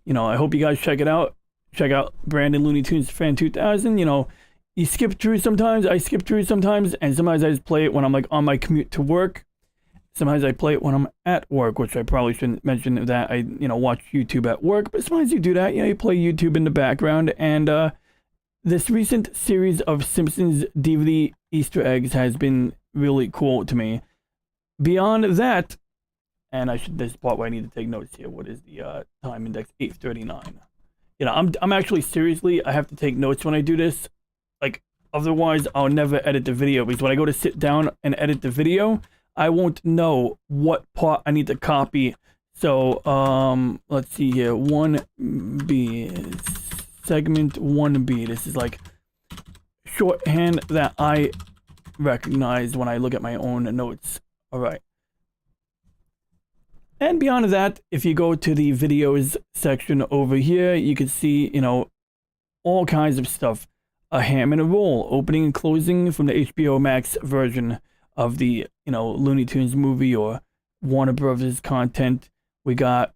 you know, I hope you guys check it out. Check out Brandon Looney Tunes Fan 2000. You know, you skip through sometimes. I skip through sometimes. And sometimes I just play it when I'm, like, on my commute to work. Sometimes I play it when I'm at work, which I probably shouldn't mention that I, you know, watch YouTube at work. But sometimes you do that. You know, you play YouTube in the background. And, this recent series of Simpsons DVD Easter eggs has been really cool to me. Beyond that, and this part where I need to take notes here. What is the time index? 8:39. You know, I'm actually seriously, I have to take notes when I do this. Like, otherwise I'll never edit the video, because when I go to sit down and edit the video, I won't know what part I need to copy. So, let's see here. 1B. Segment 1B. This is like shorthand that I recognize when I look at my own notes. All right. And beyond that, if you go to the videos section over here, you can see, you know, all kinds of stuff. A ham and a roll, opening and closing from the HBO Max version of the, you know, Looney Tunes movie or Warner Brothers content. We got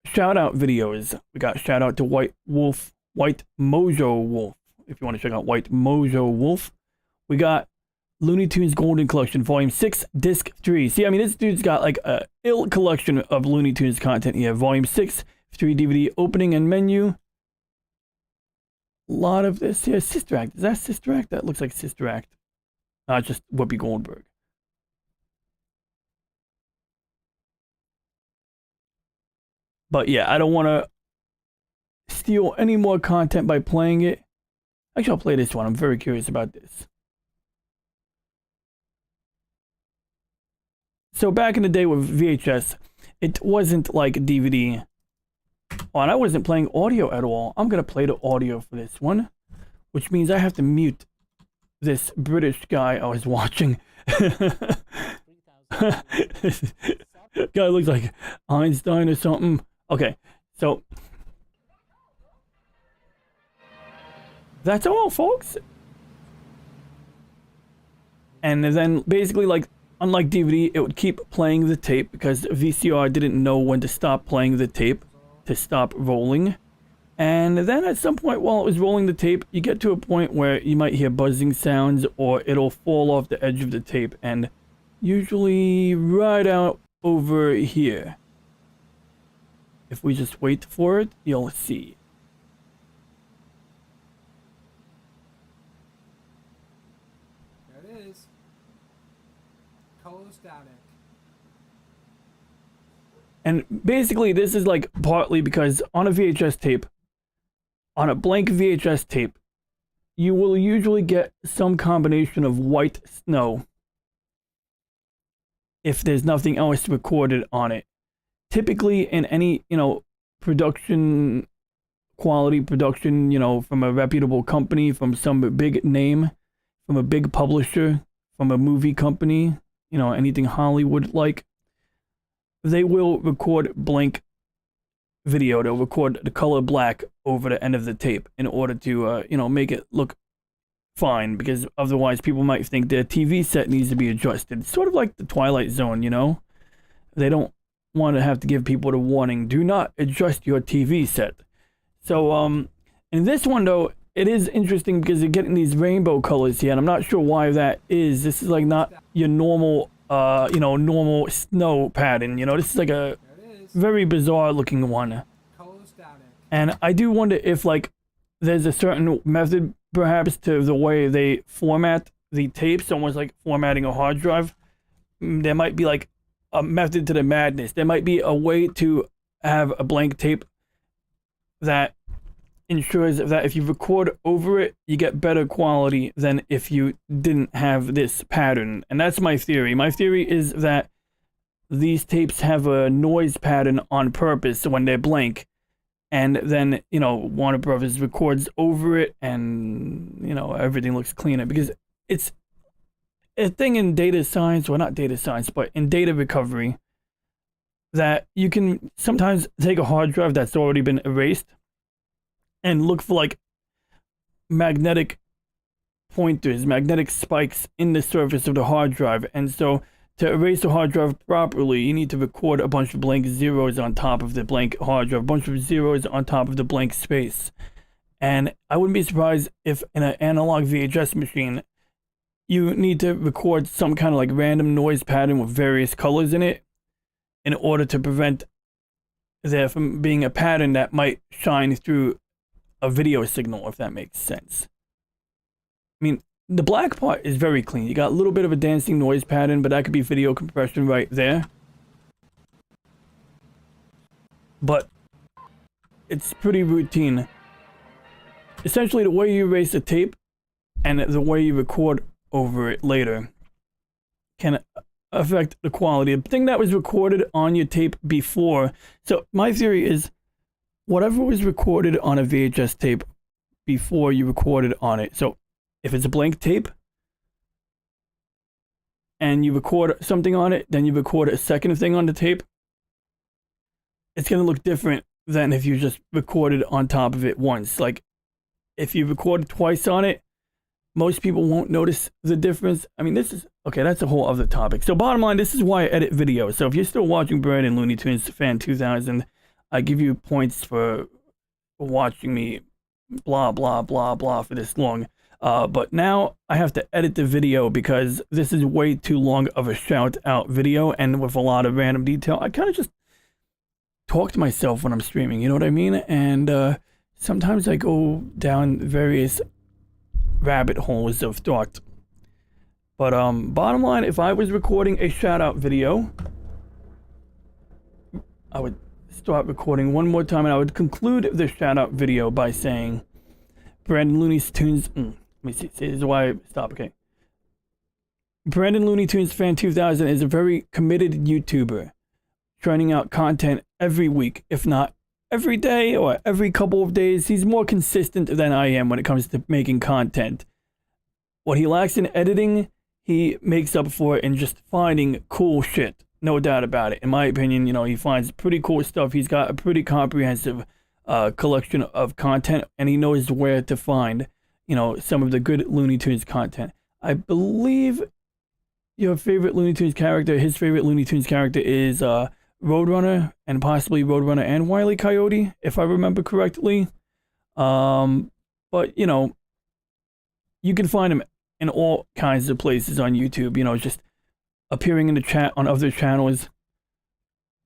shout out videos. We got shout out to White Mojo Wolf. If you want to check out White Mojo Wolf. We got Looney Tunes Golden Collection, Volume 6, Disc 3. See, I mean, this dude's got like a ill collection of Looney Tunes content here. Volume 6, 3 DVD opening and menu. A lot of this here. Sister Act. Is that Sister Act? That looks like Sister Act. Not just Whoopi Goldberg. But yeah, I don't want to steal any more content by playing it. Actually, I'll play this one. I'm very curious about this. So back in the day with VHS, it wasn't like DVD. Oh, and I wasn't playing audio at all. I'm going to play the audio for this one, which means I have to mute this British guy I was watching. Guy looks like Einstein or something. Okay, so that's all, folks. And then basically, like, unlike DVD, it would keep playing the tape because VCR didn't know when to stop playing the tape to stop rolling. And then at some point while it was rolling the tape, you get to a point where you might hear buzzing sounds or it'll fall off the edge of the tape, and usually right out over here. If we just wait for it, you'll see. There it is. Color static. And basically this is like partly because on a VHS tape, on a blank VHS tape, you will usually get some combination of white snow if there's nothing else recorded on it. Typically in any, production, quality production, from a reputable company, from some big name, from a big publisher, from a movie company, anything Hollywood like, they will record blank video. They'll record the color black over the end of the tape in order to, make it look fine, because otherwise people might think their TV set needs to be adjusted. Sort of like the Twilight Zone, They don't want to have to give people the warning, do not adjust your TV set. So, in this one though, it is interesting because you're getting these rainbow colors here, and I'm not sure why that is. This is like not your normal, normal snow pattern, This is like a very bizarre looking one. And I do wonder if, like, there's a certain method perhaps to the way they format the tapes, almost like formatting a hard drive. There might be like a method to the madness. There might be a way to have a blank tape that ensures that if you record over it, you get better quality than if you didn't have this pattern. And that's my theory. My theory is that these tapes have a noise pattern on purpose when they're blank. And then, Warner Brothers records over it and, everything looks cleaner. Because it's a thing in data science, well, not data science, but in data recovery, that you can sometimes take a hard drive that's already been erased and look for, like, magnetic pointers, magnetic spikes in the surface of the hard drive. And so to erase the hard drive properly, you need to record a bunch of blank zeros on top of the blank hard drive, a bunch of zeros on top of the blank space. And I wouldn't be surprised if in an analog VHS machine, you need to record some kind of like random noise pattern with various colors in it in order to prevent there from being a pattern that might shine through a video signal, if that makes sense. I mean, the black part is very clean. You got a little bit of a dancing noise pattern, but that could be video compression right there. But it's pretty routine. Essentially, the way you erase a tape and the way you record over it later can affect the quality. The thing that was recorded on your tape before. So my theory is whatever was recorded on a VHS tape before you recorded on it. So if it's a blank tape and you record something on it, then you record a second thing on the tape, it's going to look different than if you just recorded on top of it once. Like, if you record twice on it, most people won't notice the difference. I mean, this is, okay, that's a whole other topic. So bottom line, this is why I edit videos. So if you're still watching Brandon Looney Tunes Fan 2000, I give you points for watching me blah, blah, blah, blah for this long. But now I have to edit the video because this is way too long of a shout out video, and with a lot of random detail. I kind of just talk to myself when I'm streaming, you know what I mean? And sometimes I go down various rabbit holes of thought. But bottom line, if I was recording a shout out video, I would start recording one more time, and I would conclude the shout out video by saying Brandon Looney Tunes. Let me see. This is why I stop. Okay. Brandon Looney Tunes Fan 2000 is a very committed YouTuber, churning out content every week, if not every day or every couple of days. He's more consistent than I am when it comes to making content. What he lacks in editing, he makes up for in just finding cool shit. No doubt about it. In my opinion, he finds pretty cool stuff. He's got a pretty comprehensive collection of content, and he knows where to find, some of the good Looney Tunes content. I believe your favorite Looney Tunes character, his favorite Looney Tunes character is Roadrunner, and possibly Roadrunner and Wile E. Coyote, if I remember correctly. But, you can find him in all kinds of places on YouTube, just appearing in the chat on other channels,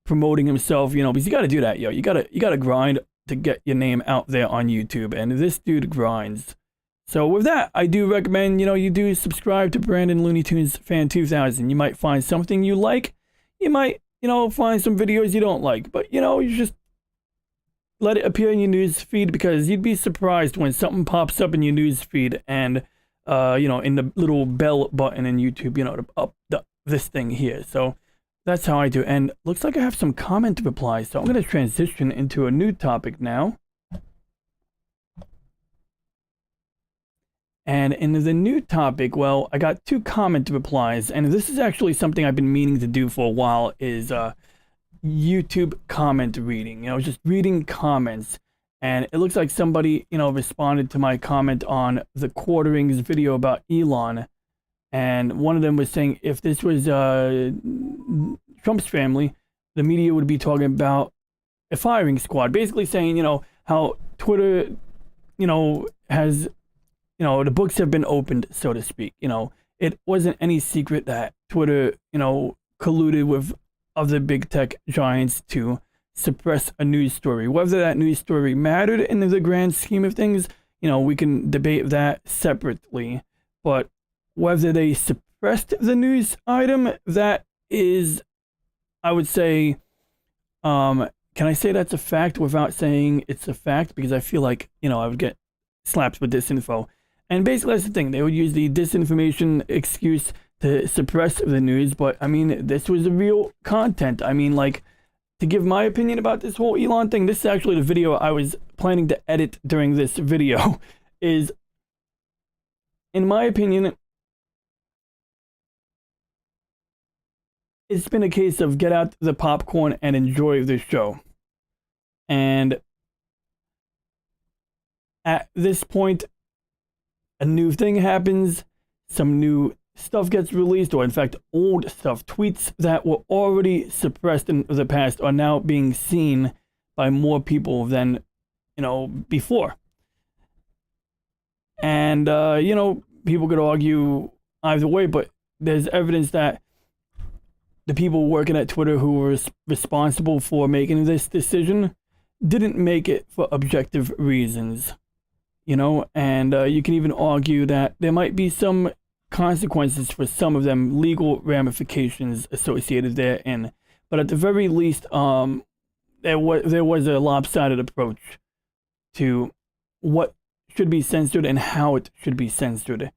promoting himself, because you got to do that, you got to grind to get your name out there on YouTube, and this dude grinds. So with that, I do recommend, you do subscribe to Brandon Looney Tunes Fan 2000. You might find something you like. You might, find some videos you don't like, but, you just let it appear in your news feed, because you'd be surprised when something pops up in your news feed and, in the little bell button in YouTube, to up this thing here. So that's how I do. And looks like I have some comment replies, so I'm going to transition into a new topic now. And in the new topic, well, I got 2 comment replies, and this is actually something I've been meaning to do for a while, is YouTube comment reading, just reading comments. And it looks like somebody, responded to my comment on the Quarterings video about Elon. And one of them was saying if this was Trump's family, the media would be talking about a firing squad. Basically saying, how Twitter, has, the books have been opened, so to speak. It wasn't any secret that Twitter, colluded with other big tech giants to suppress a news story. Whether that news story mattered in the grand scheme of things, we can debate that separately. But whether they suppressed the news item, that is, I would say, can I say that's a fact without saying it's a fact? Because I feel like, I would get slapped with disinfo. And basically that's the thing. They would use the disinformation excuse to suppress the news. But, I mean, this was real content. I mean, like, to give my opinion about this whole Elon thing, this is actually the video I was planning to edit during this video, is, in my opinion, it's been a case of get out the popcorn and enjoy the show. And at this point, a new thing happens, some new stuff gets released, or in fact, old stuff, tweets that were already suppressed in the past are now being seen by more people than, before. And, people could argue either way, but there's evidence that the people working at Twitter who were responsible for making this decision didn't make it for objective reasons, and you can even argue that there might be some consequences for some of them, legal ramifications associated therein. But at the very least, there was a lopsided approach to what should be censored and how it should be censored.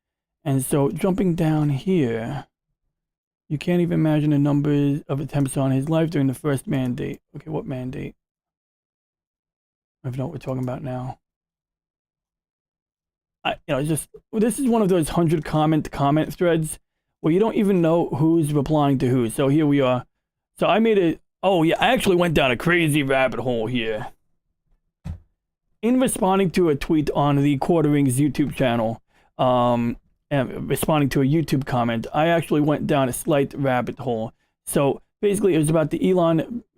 And so jumping down here, you can't even imagine the numbers of attempts on his life during the first mandate. Okay, what mandate? I don't know what we're talking about now. This is one of those 100 comment threads where you don't even know who's replying to who. So here we are. So I actually went down a crazy rabbit hole here. In responding to a tweet on the Quarterings YouTube channel, and responding to a YouTube comment, I actually went down a slight rabbit hole. So basically it was about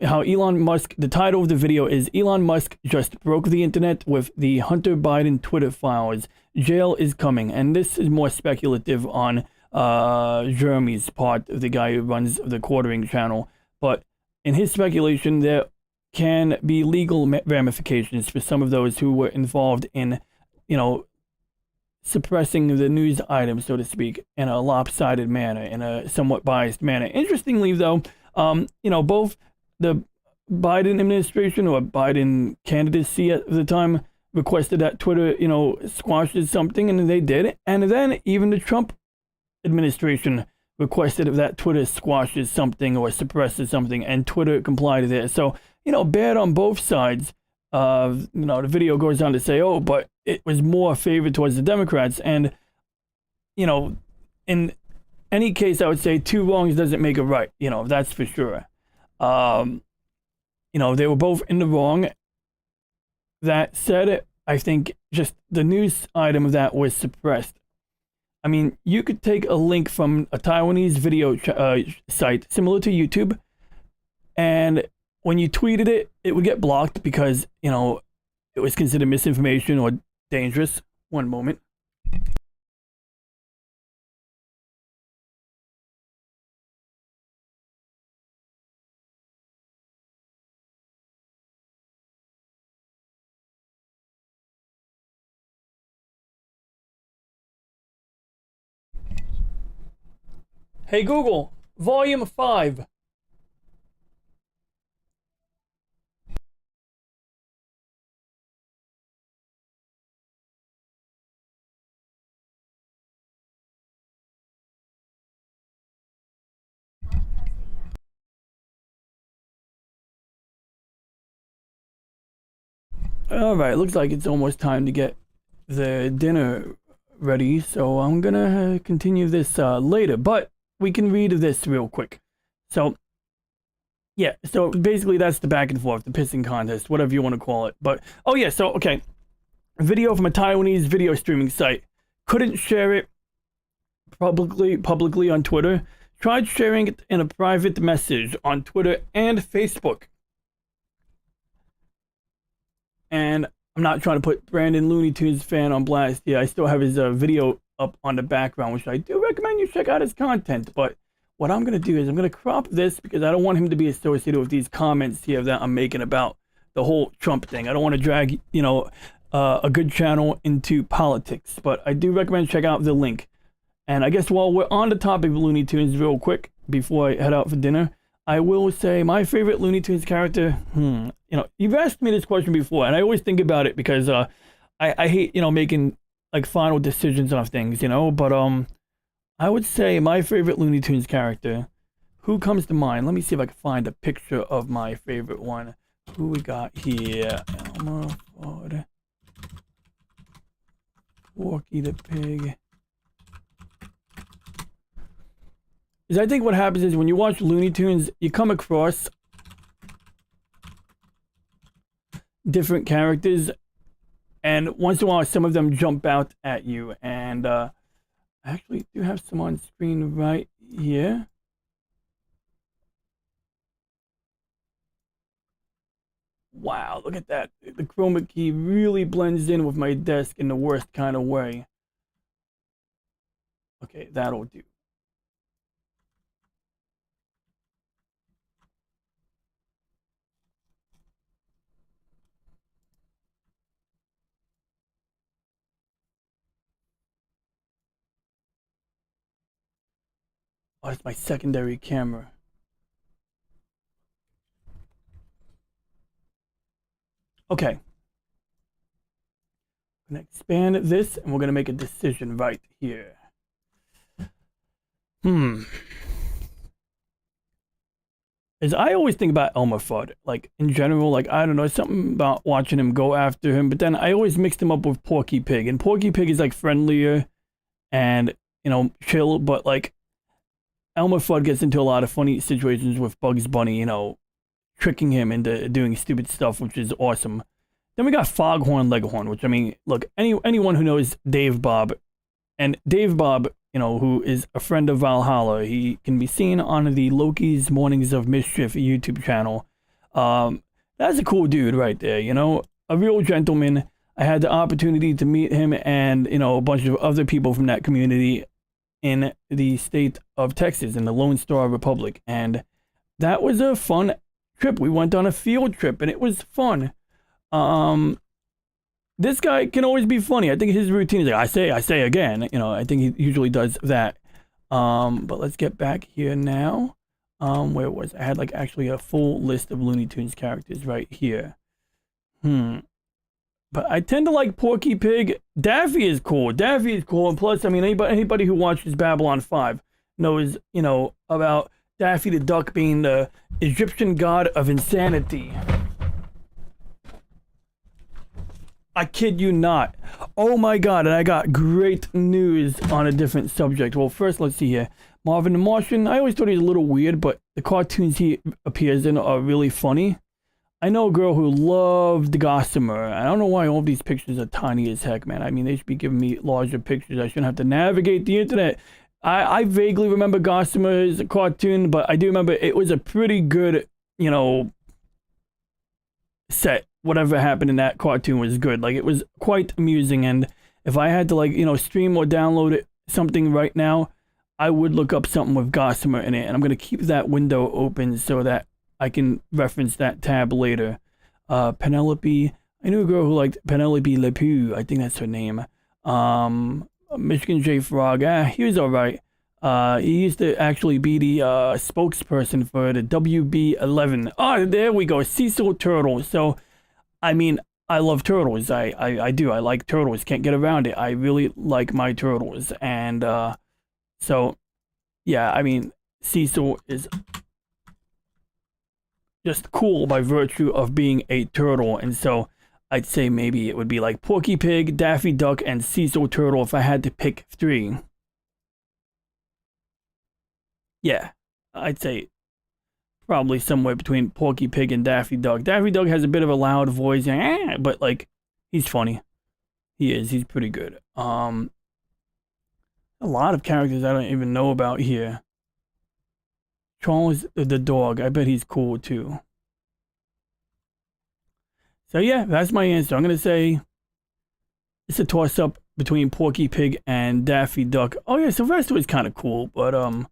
how Elon Musk, the title of the video is Elon Musk just broke the internet with the Hunter Biden Twitter files. Jail is coming. And this is more speculative on Jeremy's part, the guy who runs the Quartering channel. But in his speculation, there can be legal ramifications for some of those who were involved in, suppressing the news item, so to speak, in a lopsided manner, in a somewhat biased manner. Interestingly, though, both the Biden administration or Biden candidacy at the time requested that Twitter, squashes something, and they did. And then even the Trump administration requested that Twitter squashes something or suppresses something, and Twitter complied with it. So, bad on both sides. The video goes on to say, oh, but it was more favored towards the Democrats. And, in any case, I would say two wrongs doesn't make a right, that's for sure. They were both in the wrong. That said, I think just the news item of that was suppressed. I mean, you could take a link from a Taiwanese video site similar to YouTube, and when you tweeted it, it would get blocked because, it was considered misinformation or dangerous. One moment. Hey Google, volume 5. All right, looks like it's almost time to get the dinner ready, so I'm gonna continue this later, but we can read this real quick. So, yeah, so basically that's the back and forth, the pissing contest, whatever you want to call it. But, oh yeah, so, okay. A video from a Taiwanese video streaming site. Couldn't share it publicly on Twitter. Tried sharing it in a private message on Twitter and Facebook. And I'm not trying to put Brandon Looney Tunes fan on blast. Yeah, I still have his video up on the background, which I do recommend you check out his content. But what I'm going to do is I'm going to crop this because I don't want him to be associated with these comments here that I'm making about the whole Trump thing. I don't want to drag, a good channel into politics. But I do recommend check out the link. And I guess while we're on the topic of Looney Tunes real quick, before I head out for dinner, I will say my favorite Looney Tunes character, you've asked me this question before, and I always think about it because I hate, making like final decisions on things, but I would say my favorite Looney Tunes character, who comes to mind? Let me see if I can find a picture of my favorite one. Who we got here? Elmer Fudd. Porky the Pig. Is I think what happens is when you watch Looney Tunes, you come across different characters, and once in a while some of them jump out at you, and I actually do have some on screen right here. Wow, look at that. The chroma key really blends in with my desk in the worst kind of way. Okay, that'll do. Oh, it's my secondary camera. Okay. I'm going to expand this, and we're going to make a decision right here. As I always think about Elmer Fudd, like, in general, like, I don't know, something about watching him go after him, but then I always mixed him up with Porky Pig, and Porky Pig is, like, friendlier and, chill, but, like, Elmer Fudd gets into a lot of funny situations with Bugs Bunny, tricking him into doing stupid stuff, which is awesome. Then we got Foghorn Leghorn, which, I mean, look, anyone who knows Dave Bob, and Dave Bob, who is a friend of Valhalla, he can be seen on the Loki's Mornings of Mischief YouTube channel. That's a cool dude right there, a real gentleman. I had the opportunity to meet him and, a bunch of other people from that community in the state of Texas, in the Lone Star Republic, and that was a fun trip. We went on a field trip, and it was fun. This guy can always be funny. I think his routine is like, I say again, I think he usually does that. But let's get back here now. Where was I had like actually a full list of Looney Tunes characters right here. But I tend to like Porky Pig. Daffy is cool. Daffy is cool, and plus, I mean, anybody who watches Babylon 5 knows, you know, about Daffy the Duck being the Egyptian god of insanity. I kid you not. Oh my god, and I got great news on a different subject. Well, first, let's see here. Marvin the Martian, I always thought he was a little weird, but the cartoons he appears in are really funny. I know a girl who loved Gossamer. I don't know why all of these pictures are tiny as heck, man. I mean, they should be giving me larger pictures. I shouldn't have to navigate the internet. I vaguely remember Gossamer as a cartoon, but I do remember it was a pretty good, you know, set. Whatever happened in that cartoon was good. Like, it was quite amusing, and if I had to, like, you know, stream or download something right now, I would look up something with Gossamer in it, and I'm going to keep that window open so that I can reference that tab later. Penelope. I knew a girl who liked Penelope Le Pew. I think that's her name. Michigan J. Frog. He was alright. He used to actually be the spokesperson for the WB11. Oh, there we go. Cecil Turtle. So, I mean, I love turtles. I do. I like turtles. Can't get around it. I really like my turtles. And so, yeah, I mean, Cecil is just cool by virtue of being a turtle. And so I'd say maybe it would be like Porky Pig, Daffy Duck, and Cecil Turtle if I had to pick 3. Yeah, I'd say probably somewhere between Porky Pig and Daffy Duck. Daffy Duck has a bit of a loud voice, but like, he's funny. He is. He's pretty good. A lot of characters I don't even know about here. Charles the dog. I bet he's cool too. So yeah, that's my answer. I'm gonna say it's a toss up between Porky Pig and Daffy Duck. Oh yeah, Sylvester was kind of cool, but you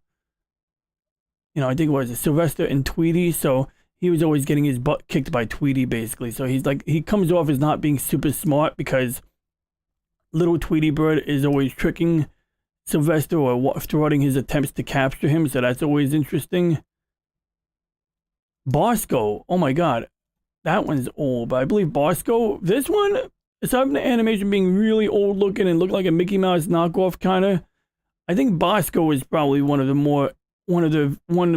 know, I think it was Sylvester and Tweety, so he was always getting his butt kicked by Tweety basically. So he's like, he comes off as not being super smart because little Tweety Bird is always tricking Sylvester or thwarting his attempts to capture him, so that's always interesting. Bosco, oh my god, that one's old, but I believe Bosco, this one, aside from the animation being really old looking and look like a Mickey Mouse knockoff kind of, I think Bosco is probably one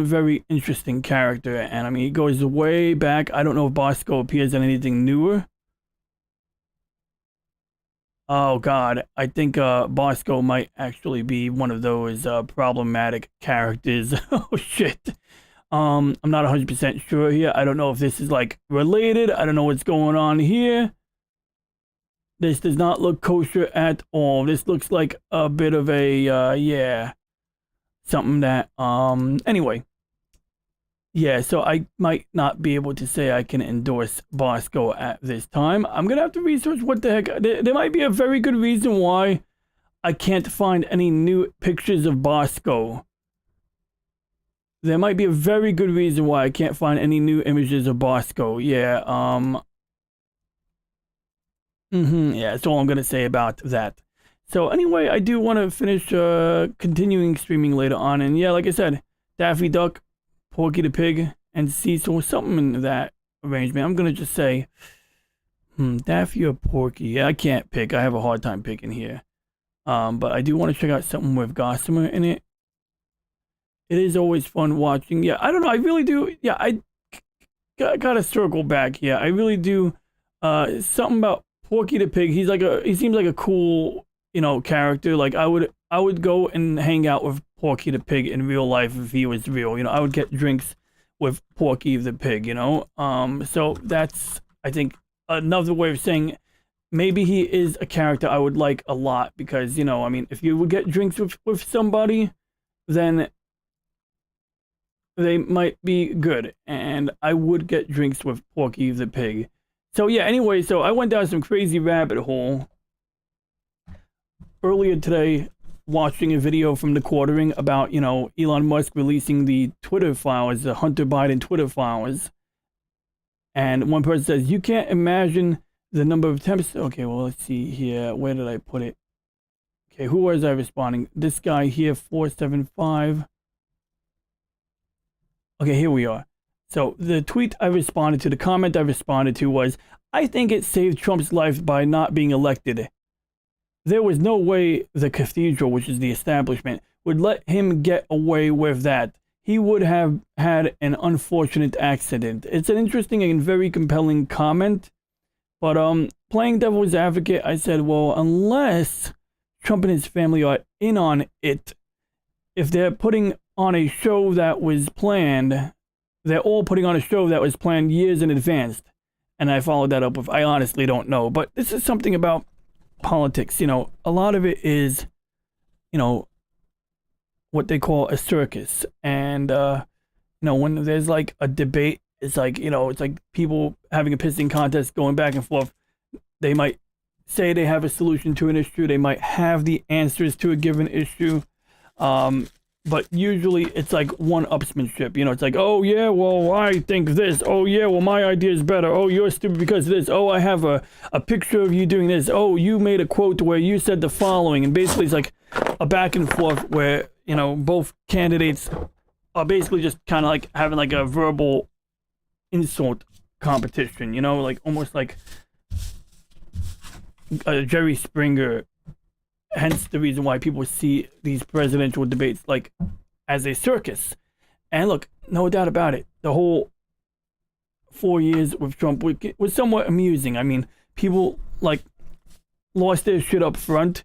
very interesting character, and I mean, he goes way back. I don't know if Bosco appears in anything newer. Oh god, I think Bosco might actually be one of those problematic characters. Oh shit. I'm not 100% sure here. I don't know if this is like related. I don't know what's going on here. This does not look kosher at all. This looks like a bit of a yeah, something that anyway. Yeah, so I might not be able to say I can endorse Bosco at this time. I'm going to have to research what the heck. There might be a very good reason why I can't find any new pictures of Bosco. There might be a very good reason why I can't find any new images of Bosco. Yeah, yeah, that's all I'm going to say about that. So anyway, I do want to finish continuing streaming later on. And yeah, like I said, Daffy Duck, Porky the Pig, and Cecil, something in that arrangement. I'm gonna just say, Daffy or Porky. Yeah, I can't pick. I have a hard time picking here. But I do want to check out something with Gossamer in it. It is always fun watching. Yeah, I don't know. I really do. Yeah, I gotta circle back here. I really do. Something about Porky the Pig. He seems like a cool, you know, character. Like I would go and hang out with Porky the Pig in real life if he was real. You know, I would get drinks with Porky the Pig, you know? So that's, I think, another way of saying maybe he is a character I would like a lot because, you know, I mean, if you would get drinks with somebody, then they might be good. And I would get drinks with Porky the Pig. So yeah, anyway, so I went down some crazy rabbit hole earlier today, watching a video from The Quartering about, you know, Elon Musk releasing the Twitter files, the Hunter Biden Twitter files. And one person says, you can't imagine the number of attempts. Okay, well, let's see here. Where did I put it? Okay, who was I responding? This guy here, 475. Okay, here we are. So the tweet I responded to, the comment I responded to was, I think it saved Trump's life by not being elected. There was no way the cathedral, which is the establishment, would let him get away with that. He would have had an unfortunate accident. It's an interesting and very compelling comment. But playing devil's advocate, I said, well, unless Trump and his family are in on it, if they're putting on a show that was planned, they're all putting on a show that was planned years in advance. And I followed that up with, I honestly don't know. But this is something about politics. You know, a lot of it is, you know, what they call a circus. And, you know, when there's like a debate, it's like, you know, it's like people having a pissing contest going back and forth. They might say they have a solution to an issue. They might have the answers to a given issue. But usually it's like one-upsmanship. You know, it's like, oh, yeah, well, I think this. Oh, yeah, well, my idea is better. Oh, you're stupid because of this. Oh, I have a picture of you doing this. Oh, you made a quote where you said the following. And basically it's like a back and forth where, you know, both candidates are basically just kind of like having like a verbal insult competition, you know, like almost like Jerry Springer. Hence the reason why people see these presidential debates like as a circus. And look, no doubt about it, the whole 4 years with Trump was somewhat amusing. I mean, people like lost their shit up front.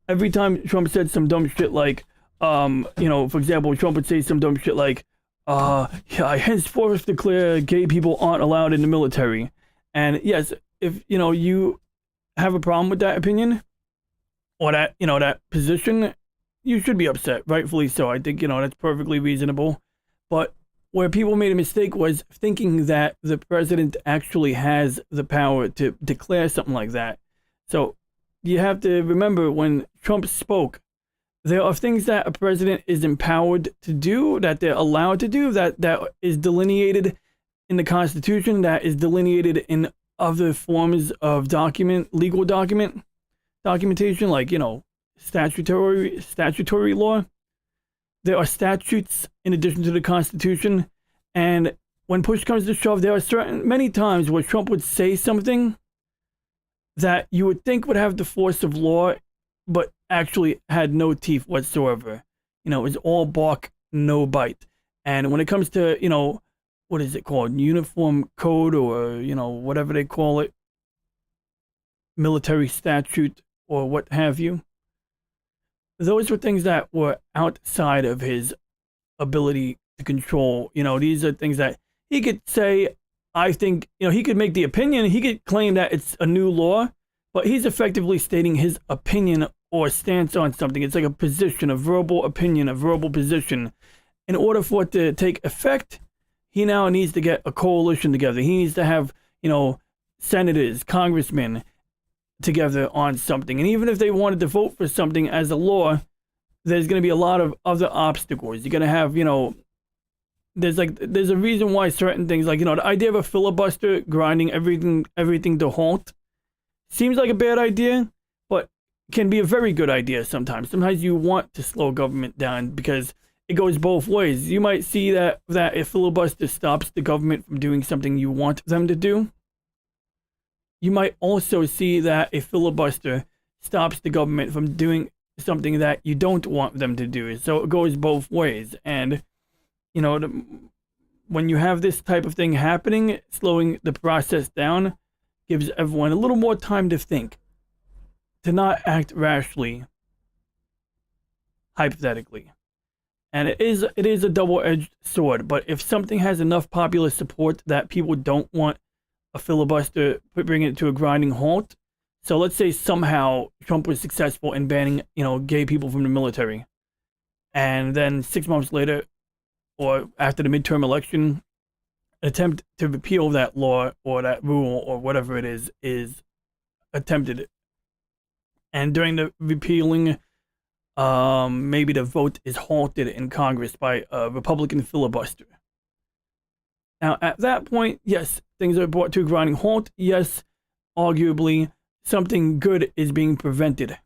Every time Trump said some dumb shit like, you know, for example, Trump would say some dumb shit like, yeah, I henceforth declare gay people aren't allowed in the military. And yes, if, you know, you have a problem with that opinion, or that, you know, that position, you should be upset, rightfully so. I think, you know, that's perfectly reasonable. But where people made a mistake was thinking that the president actually has the power to declare something like that. So you have to remember, when Trump spoke, there are things that a president is empowered to do, that they're allowed to do, that is delineated in the Constitution, that is delineated in other forms of legal documentation, like, you know, statutory law. There are statutes in addition to the Constitution. And when push comes to shove, there are many times where Trump would say something that you would think would have the force of law, but actually had no teeth whatsoever. You know, it was all bark, no bite. And when it comes to, you know, what is it called? Uniform code, or, you know, whatever they call it, military statute or what have you. Those were things that were outside of his ability to control. You know, these are things that he could say, I think, you know, he could make the opinion, he could claim that it's a new law, but he's effectively stating his opinion or stance on something. It's like a position, a verbal opinion, a verbal position. In order for it to take effect, he now needs to get a coalition together. He needs to have, you know, senators, congressmen together on something. And even if they wanted to vote for something as a law, there's going to be a lot of other obstacles. You're going to have, you know, there's a reason why certain things, like, you know, the idea of a filibuster grinding everything to halt seems like a bad idea, but can be a very good idea sometimes. Sometimes you want to slow government down because it goes both ways. You might see that if filibuster stops the government from doing something you want them to do, you might also see that a filibuster stops the government from doing something that you don't want them to do. So it goes both ways. And, you know, when you have this type of thing happening, slowing the process down gives everyone a little more time to think, to not act rashly, hypothetically. And it is a double-edged sword. But if something has enough popular support that people don't want a filibuster, bringing it to a grinding halt. So let's say somehow Trump was successful in banning, you know, gay people from the military. And then 6 months later, or after the midterm election, an attempt to repeal that law or that rule or whatever it is attempted. And during the repealing, maybe the vote is halted in Congress by a Republican filibuster. Now, at that point, yes, things are brought to a grinding halt. Yes, arguably, something good is being prevented.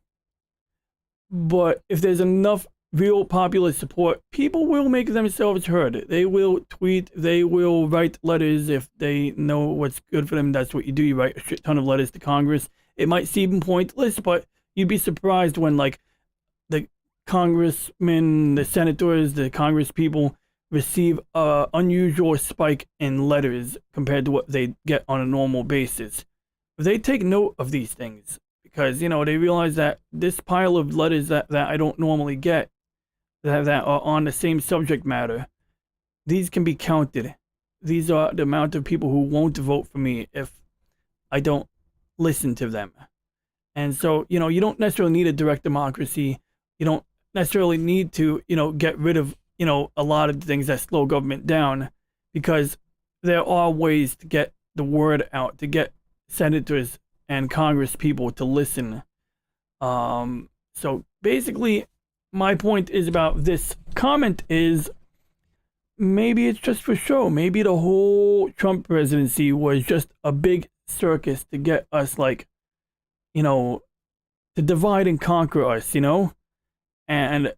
But if there's enough real popular support, people will make themselves heard. They will tweet, they will write letters if they know what's good for them. That's what you do. You write a shit ton of letters to Congress. It might seem pointless, but you'd be surprised when like the congressmen, the senators, the congress people receive a unusual spike in letters compared to what they get on a normal basis. They take note of these things because, you know, they realize that this pile of letters that I don't normally get that are on the same subject matter, these can be counted. These are the amount of people who won't vote for me if I don't listen to them. And so, you know, you don't necessarily need a direct democracy. You don't necessarily need to, you know, get rid of, you know, a lot of the things that slow government down, because there are ways to get the word out, to get senators and Congress people to listen. So basically, my point is about this comment is maybe it's just for show. Maybe the whole Trump presidency was just a big circus to get us, like, you know, to divide and conquer us, you know? And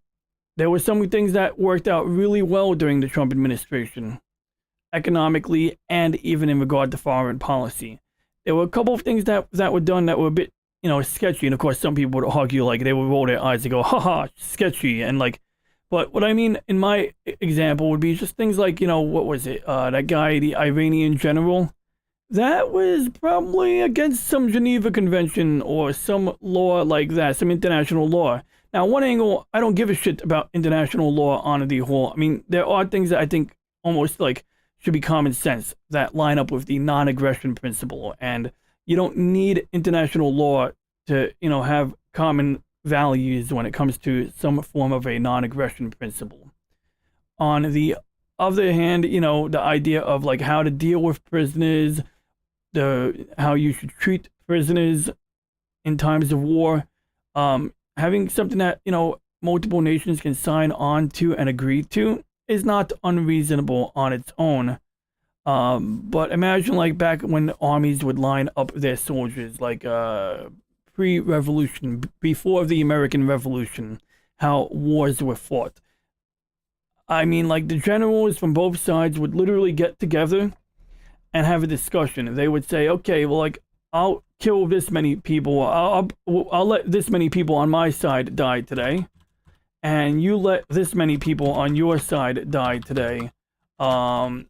there were some things that worked out really well during the Trump administration, economically and even in regard to foreign policy. There were a couple of things that were done that were a bit, you know, sketchy. And of course, some people would argue, like, they would roll their eyes and go, haha, sketchy. And like, but what I mean in my example would be just things like, you know, what was it? That guy, the Iranian general, that was probably against some Geneva Convention or some law like that, some international law. Now, one angle, I don't give a shit about international law on the whole. I mean, there are things that I think almost like should be common sense that line up with the non-aggression principle. And you don't need international law to, you know, have common values when it comes to some form of a non-aggression principle. On the other hand, you know, the idea of like how to deal with prisoners, how you should treat prisoners in times of war, having something that, you know, multiple nations can sign on to and agree to is not unreasonable on its own. But imagine like back when armies would line up their soldiers, like pre-revolution, before the American Revolution, how wars were fought. I mean, like the generals from both sides would literally get together and have a discussion. They would say, okay, well, like, I'll kill this many people. I'll let this many people on my side die today, and you let this many people on your side die today. And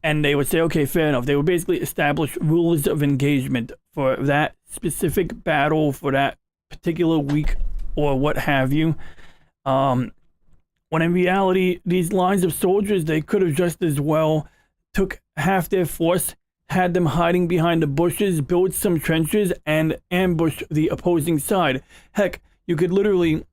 they would say, okay, fair enough. They would basically establish rules of engagement for that specific battle, for that particular week, or what have you. When in reality, these lines of soldiers, they could have just as well took half their force, had them hiding behind the bushes, built some trenches, and ambush the opposing side. Heck, you could literally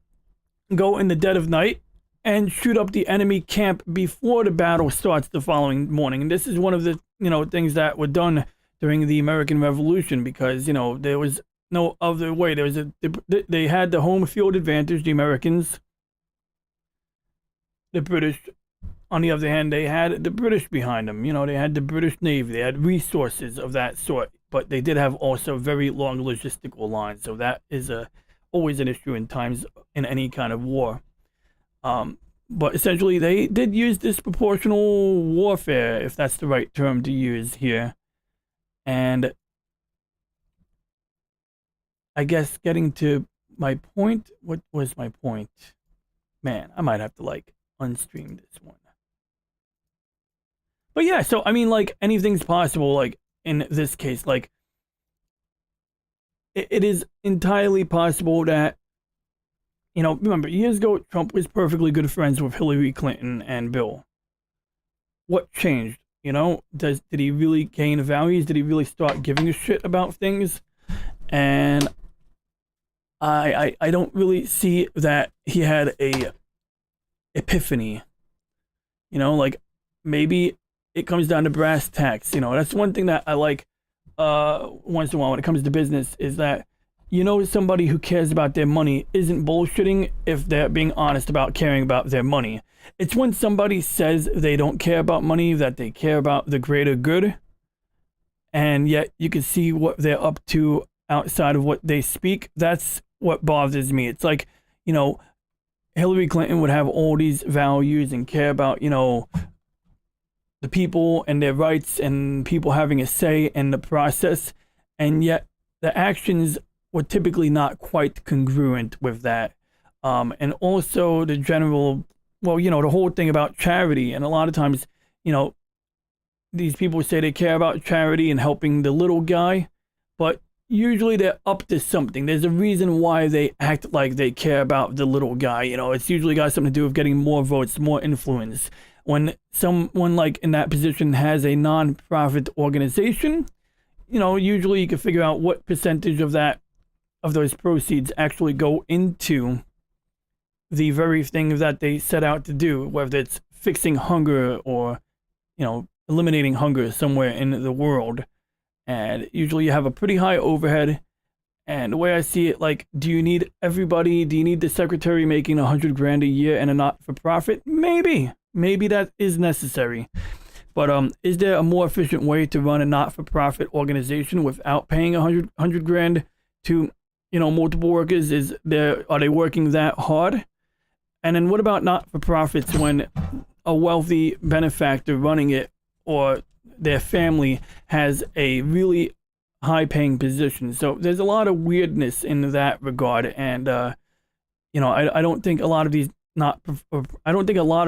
go in the dead of night and shoot up the enemy camp before the battle starts the following morning. And this is one of the, you know, things that were done during the American Revolution, because, you know, there was no other way. They had the home field advantage, the Americans. The British, on the other hand, they had the British behind them. You know, they had the British Navy. They had resources of that sort, but they did have also very long logistical lines. So that is always an issue in times in any kind of war. But essentially, they did use disproportional warfare, if that's the right term to use here. And I guess getting to my point, what was my point? Man, I might have to like unstream this one. But yeah, so I mean, like, anything's possible, like in this case. Like, it is entirely possible that, you know, remember, years ago, Trump was perfectly good friends with Hillary Clinton and Bill. What changed? You know, did he really gain values? Did he really start giving a shit about things? And I don't really see that he had a epiphany. You know, like, maybe it comes down to brass tacks. You know, that's one thing that I like once in a while when it comes to business, is that, you know, somebody who cares about their money isn't bullshitting if they're being honest about caring about their money. It's when somebody says they don't care about money, that they care about the greater good, and yet you can see what they're up to outside of what they speak. That's what bothers me. It's like, you know, Hillary Clinton would have all these values and care about, the people and their rights and people having a say in the process, and yet the actions were typically not quite congruent with that. And also the general, the whole thing about charity, and a lot of times, these people say they care about charity and helping the little guy, but usually they're up to something. There's a reason why they act like they care about the little guy. It's usually got something to do with getting more votes, more influence. When someone like in that position has a non-profit organization, usually you can figure out what percentage of those proceeds actually go into the very thing that they set out to do, whether it's fixing hunger or, eliminating hunger somewhere in the world. And usually you have a pretty high overhead. And the way I see it, like, do you need the secretary making $100 grand a year and a not-for-profit? Maybe that is necessary. But is there a more efficient way to run a not-for-profit organization without paying $100 grand to, multiple workers? Are they working that hard? And then what about not-for-profits when a wealthy benefactor running it or their family has a really high-paying position? So there's a lot of weirdness in that regard, and I don't think a lot of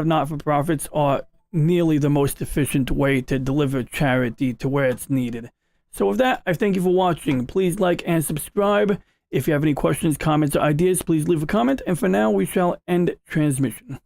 not-for-profits are nearly the most efficient way to deliver charity to where it's needed. So with that, I thank you for watching. Please like and subscribe. If you have any questions, comments, or ideas, please leave a comment. And for now, we shall end transmission.